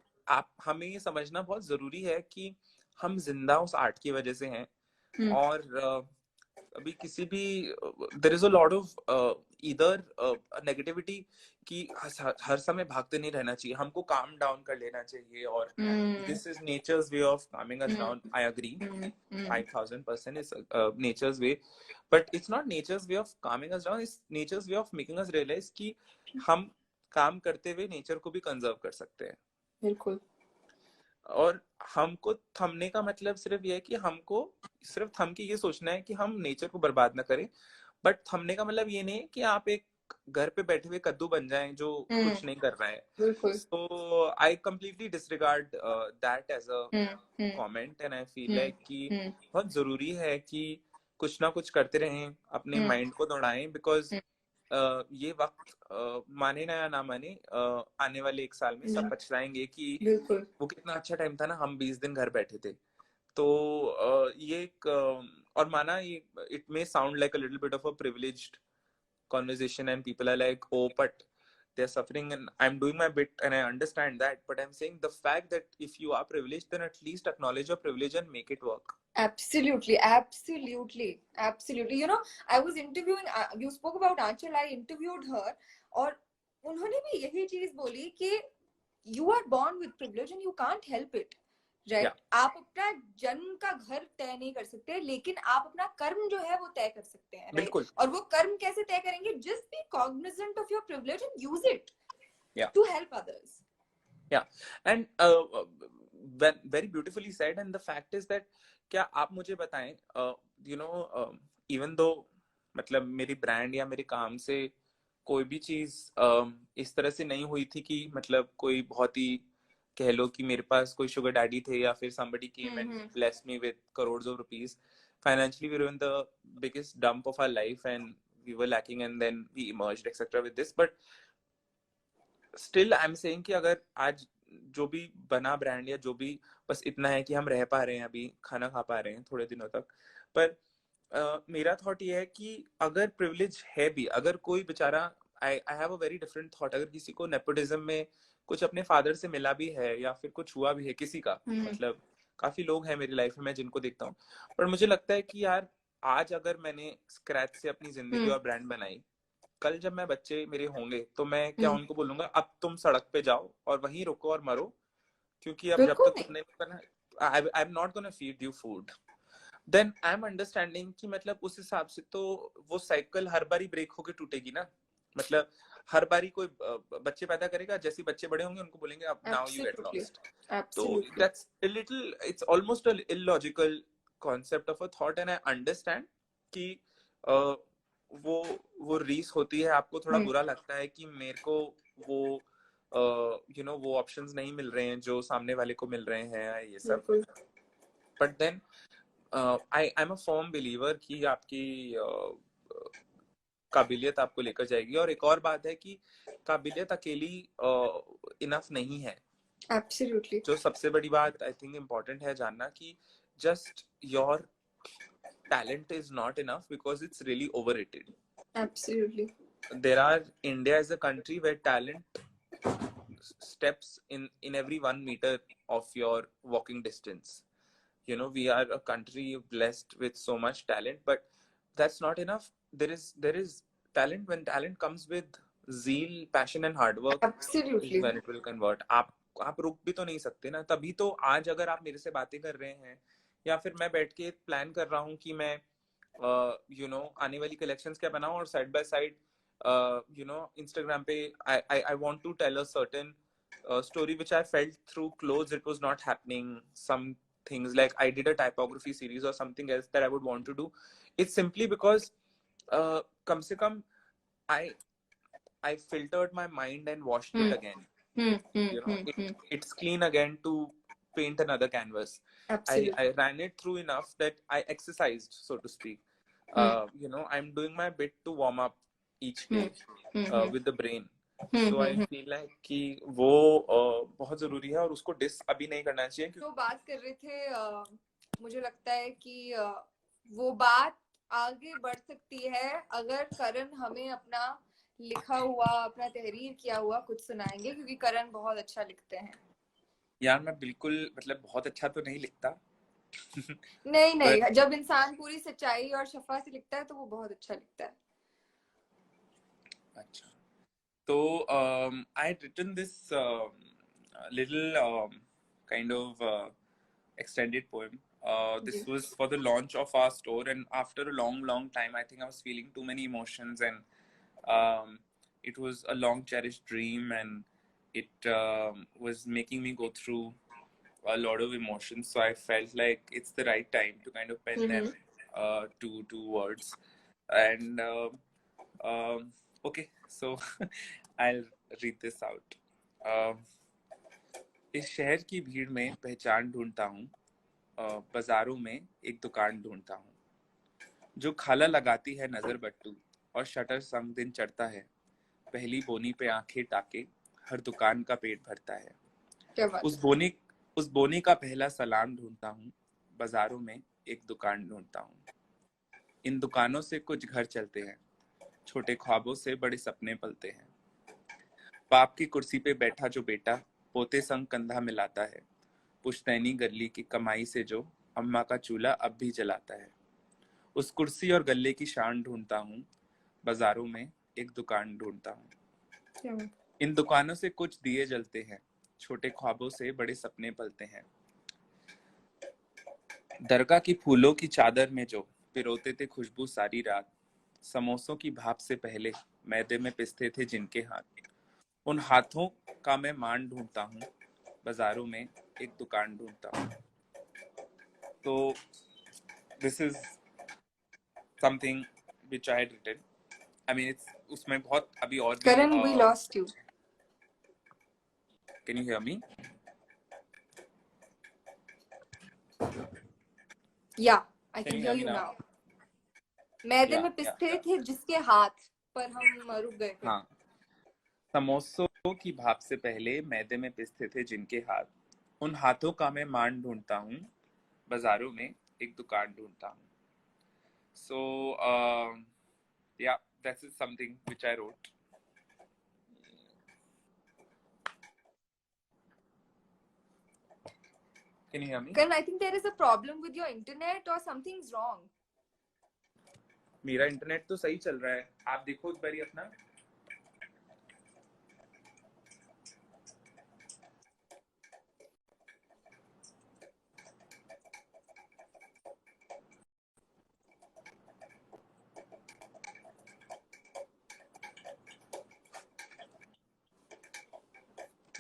हमें ये समझना बहुत जरूरी है कि हम जिंदा उस आर्ट की वजह से हैं. और अभी किसी भी there is a lot of इधर नेगेटिविटी कि हर समय भागते नहीं रहना चाहिए, हमको काम डाउन कर लेना चाहिए. और this is nature's way of calming us down. I agree 5000% is nature's way, but it's not nature's way of calming us down, it's nature's way of making us realise कि हम काम करते हुए nature को भी कंजर्व कर सकते हैं. बिल्कुल. और हमको थमने का मतलब सिर्फ ये है कि हमको सिर्फ थम के ये सोचना है कि हम नेचर को बर्बाद ना करें. बट थमने का मतलब ये नहीं है कि आप एक घर पे बैठे हुए कद्दू बन जाएं जो कुछ नहीं कर रहे हैं. So I completely disregard that as a comment, and I feel like कि बहुत जरूरी है कि कुछ ना कुछ करते रहें, अपने माइंड को दौड़ाएं. बिकॉज ये वक्त माने ना या ना माने, आने वाले 1 साल में सब पछताएंगे कि वो कितना अच्छा टाइम था ना, हम 20 दिन घर बैठे थे. तो ये एक और माना, ये it may sound like a little bit of a privileged conversation, and people are like, oh, but they're suffering, and I'm doing my bit, and I understand that. But I'm saying the fact that if you are privileged, then at least acknowledge your privilege and make it work. Absolutely. I was interviewing, you spoke about Aanchal, I interviewed her, और उन्होंने भी यही चीज बोली कि you are born with privilege and you can't help it. Right? आप अपना जन्म का घर तय नहीं कर सकते, लेकिन आप अपना कर्म जो है वो तय कर सकते हैं. Right? और वो कर्म कैसे तय करेंगे? Just be cognizant of your privilege and use it to help others. And very beautifully said. And the fact is that क्या आप मुझे बताएं, even though मतलब मेरी ब्रांड या मेरे काम से कोई भी चीज इस तरह से नहीं हुई थी कि मतलब कोई बहुत ही कह लो कि मेरे पास कोई शुगर डैडी थे या फिर somebody came and hmm blessed me with crores of rupees. Financially, we were in the biggest dump of our life and we were lacking, and then we emerged, etc. with this. But still, I'm saying कि अगर आज जो भी बना brand या जो भी बस इतना है कि हम रह पा रहे हैं, अभी खाना खा पा रहे हैं थोड़े दिनों तक, पर मेरा थॉट ये है कि अगर प्रिविलेज है भी, अगर कोई बेचारा, I have a very different thought, अगर किसी को नेपोटिज्म में कुछ अपने फादर से मिला भी है या फिर कुछ हुआ भी है किसी का, हम्म मतलब काफी लोग हैं मेरी लाइफ में मैं जिनको देखता हूँ, पर मुझे लगता है कि यार आज अगर मैंने स्क्रैच से अपनी जिंदगी हम्म और ब्रांड बनाई, कल जब मैं बच्चे मेरे होंगे तो मैं क्या हम्म, उनको बोलूंगा अब तुम सड़क पे जाओ और वहीं रुको और मरो, क्योंकि अब जब बिल्कुल तक नहीं। तुमने करना, I am not gonna feed you food, then I am understanding कि मतलब उस हिसाब से तो वो साइकिल हर बारी ब्रेक होके टूटेगी ना, मतलब हर बारी कोई बच्चे पैदा करेगा, जैसे बच्चे बड़े होंगे उनको बोलेंगे अब now you get absolutely lost, तो absolutely. That's a little, it's almost a illogical concept of a thought, and I understand कि uh, वो वो रीस होती है, आपको थोड़ा बुरा लगता है कि मेरे को वो वो ऑप्शंस नहीं मिल रहे हैं जो सामने वाले को मिल रहे हैं, ये सब, बिल्कुल। But then I am a firm believer कि आपकी काबिलियत आपको लेकर जाएगी, और एक और बात है कि काबिलियत अकेली इनफ नहीं है, एब्सोल्युटली जो सबसे बड़ी बात आई थिंक इम्पोर्टेंट है जानना कि just your talent is not enough because it's really overrated. Absolutely. There are, India is a country where talent steps in every 1 meter of your walking distance. We are a country blessed with so much talent, but that's not enough. There is talent. When talent comes with zeal, passion and hard work is absolutely. when it will convert. आप रुक भी तो नहीं सकते ना, तभी तो आज अगर आप मेरे से बातें कर रहे हैं या फिर मैं बैठ के प्लान कर रहा हूँ कि मैं आने वाली कलेक्शंस क्या बनाऊं, और साइड बाय साइड इंस्टाग्राम पे I want to tell a certain story which I felt through clothes it was not happening. Some things like I did a typography series or something else that I would want to do. It's simply because kam se kam I I filtered my mind and washed it again. It's clean again to paint another canvas. I absolutely. ran it through enough that I exercised, so to speak. I'm doing my bit to warm up each day with the brain. So I feel like कि वो बहुत जरूरी है और उसको dish अभी नहीं करना चाहिए, जो बात कर रहे थे मुझे लगता है कि वो बात आगे बढ़ सकती है अगर करण हमें अपना लिखा हुआ, अपना तहरीर किया हुआ कुछ सुनाएंगे, क्योंकि करण बहुत अच्छा लिखते हैं। यार मैं बिल्कुल मतलब बहुत अच्छा तो नहीं लिखता नहीं पर नहीं, जब इंसान पूरी सच्चाई और शफा से लिखता है तो वो बहुत अच्छा लिखता है। अच्छा, तो I had written this little kind of extended poem. This ji. was for the launch of our store, and after a long time, I think I was feeling too many emotions, and it was a long cherished dream, and it was making me go through a lot of emotions. So I felt like it's the right time to kind of pen them to words, and okay, so I'll read this out. Uh, इस शहर की भीड़ में पहचान ढूंढता हूँ, बाजारों में एक दुकान ढूंढता हूँ जो खाला लगाती है नजर बट्टू और शटर संग दिन चढ़ता है, पहली बोनी पे आंखें टाके हर दुकान का पेट भरता है, क्या बात उस बोनी उस बोनी का पहला सलाम ढूंढता हूँ, बाजारों में एक दुकान ढूंढता हूँ, इन दुकानों से कुछ घर चलते हैं, छोटे ख्वाबों से बड़े सपने पलते हैं, बाप की कुर्सी पे बैठा जो बेटा पोते संग कंधा मिलाता है, पुश्तैनी गली की कमाई से जो अम्मा का चूल्हा अब भी जलाता है, उस कुर्सी और गले की शान ढूंढता हूँ, बाजारों में एक दुकान ढूंढता हूँ, क्या बात। इन दुकानों से कुछ दिए जलते हैं, छोटे ख्वाबों से बड़े सपने पलते हैं, दरगाह की फूलों की चादर में जो पिरोते थे खुशबू सारी रात, समोसों की भाप से पहले मैदे में पिसते थे जिनके हाथ, उन हाथों का मैं मान ढूंढता हूँ, बाजारों में एक दुकान ढूंढता हूँ. So this is something which I had written, I mean, it's उसमें बहुत अभी और भी Karan, we lost you. Can you hear me? Yeah, I Can can you hear hear me you now? now. मैदे Yeah, में yeah. पिसते थे जिसके हाथ पर हम रुक गए थे. हाँ, समोसों की भाप से पहले मैदे में पिसते थे जिनके हाथ, उन हाथों का मैं मान ढूंढता हूँ, बाजारों में एक दुकान ढूंढता हूँ. So, yeah, that is something which I wrote. Can you hear me? Karan, I think there is a problem with your internet or something's wrong. मेरा इंटरनेट तो सही चल रहा है, आप देखो एक बारी अपना.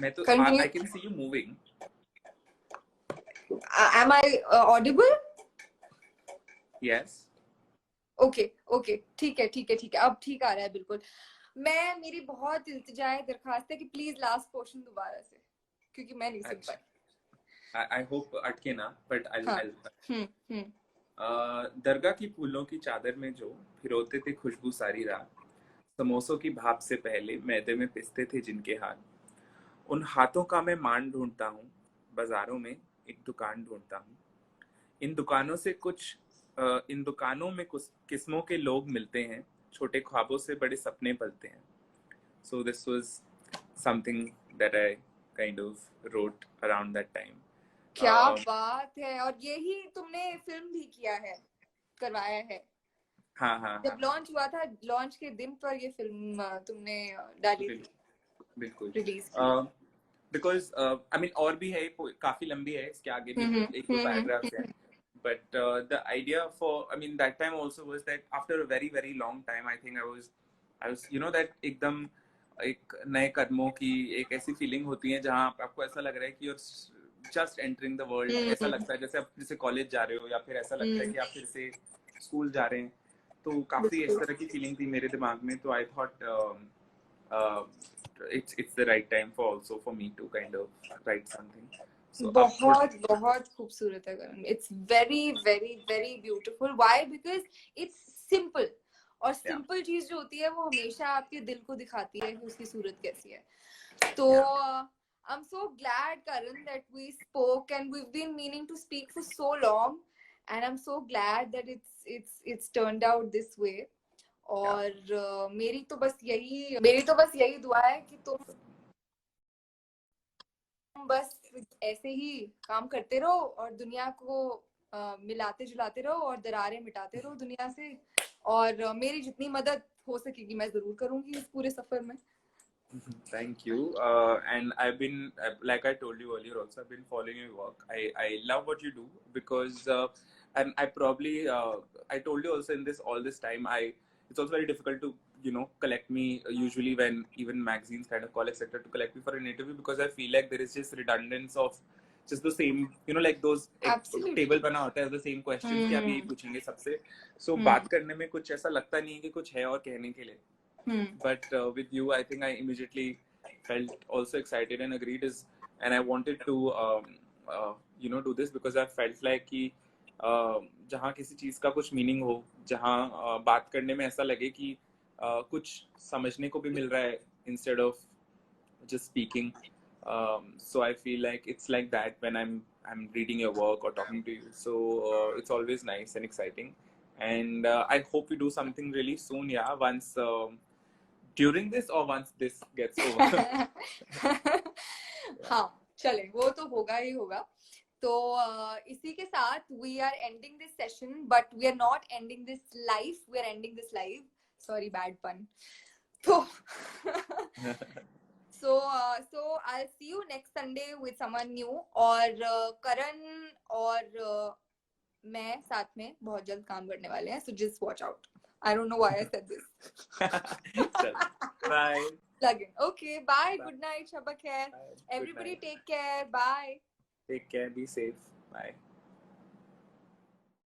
मैं तो Continue. I can see you moving. Am I audible? Yes. Okay okay, ठीक है ठीक है ठीक है, अब ठीक आ रहा है बिल्कुल. मेरी बहुत इल्तिजा है, दरखास्त है कि प्लीज लास्ट पोर्शन दोबारा से, क्योंकि मैं नहीं सुन पाई. I hope अटके ना, but हाँ. I'll दरगाह की फूलों की चादर में जो फिरोते थे खुशबू सारी रात, समोसों की भाप से पहले मैदे में पिसते थे जिनके हाथ, उन हाथों का मैं मान ढूंढता हूँ, बाजारों में एक दुकान ढूंढता हूँ. इन दुकानों में कुछ किस्मों के लोग मिलते हैं, छोटे ख्वाबों से बड़े सपने पलते हैं. So this was something that I kind of wrote around that time. क्या बात है. और यही तुमने फिल्म भी किया है, करवाया है. हाँ हाँ. जब लॉन्च हुआ था, लॉन्च के दिन पर ये फिल्म तुमने डाली थी. बिल्कुल. रिलीज. Because I mean और भी है, काफी लंबी है, इसके आगे भी एक दो पैराग्राफ्स हैं. But the idea for, I mean, that time also was that after a very very long time, I think I was that एकदम एक नए कदमों की एक ऐसी फीलिंग होती है जहाँ आपको ऐसा लग रहा है कि you're just entering the world. ऐसा लगता है जैसे आप फिर से कॉलेज जा रहे हो, या फिर ऐसा लगता है कि आप फिर से स्कूल जा रहे हैं. तो काफी इस तरह की फीलिंग थी मेरे दिमाग में. तो I thought it's the right time for me to kind of write something. So बहुत बहुत खूबसूरत है करण. It's very very very beautiful. Why? Because it's simple. और simple चीज जो होती है वो हमेशा आपके दिल को दिखाती है कि उसकी सूरत कैसी है. तो I'm so glad, Karan, that we spoke, and we've been meaning to speak for so long, and I'm so glad that it's turned out this way. और मेरी तो बस यही दुआ है कि तुम बस ऐसे ही काम करते रहो और दुनिया को मिलाते जुलाते रहो और दरारें मिटाते रहो दुनिया से. और मेरी जितनी मदद हो सकेगी मैं जरूर करूंगी इस पूरे सफर में. Thank you. And I've been, like I told you earlier also, I've been following your work. I love what you do because, and I probably, I told you also in all this time, it's also very difficult to, collect me usually when even magazines kind of call, etc., to collect me for an interview, because I feel like there is just redundance of just the same, like those table बना होता है, the same questions कि आप यही पूछेंगे सबसे. So बात करने में कुछ ऐसा लगता नहीं है कि कुछ है और कहने के लिए. But with you, I think I immediately felt also excited and agreed, and I wanted to do this because I felt like कि जहाँ किसी चीज का कुछ मीनिंग हो, जहाँ बात करने में ऐसा लगे कि कुछ समझने को भी मिल रहा है instead of just speaking. So I feel like it's like that when I'm reading your work or talking to you. So it's always nice and exciting, and I hope we do something really soon. Yeah, once. During this or once this gets over. हाँ चले, वो तो होगा ही होगा. तो इसी के साथ we are ending this session, but we are not ending this live. We are ending this live. Sorry, bad pun. So I'll see you next Sunday with someone new. और करण और मैं साथ में बहुत जल्द काम करने वाले हैं. So just watch out. I don't know why I said this. Bye. Plug in. Okay, bye. Good night. Shabba khair. Everybody take care. Bye. Take care. Be safe. Bye.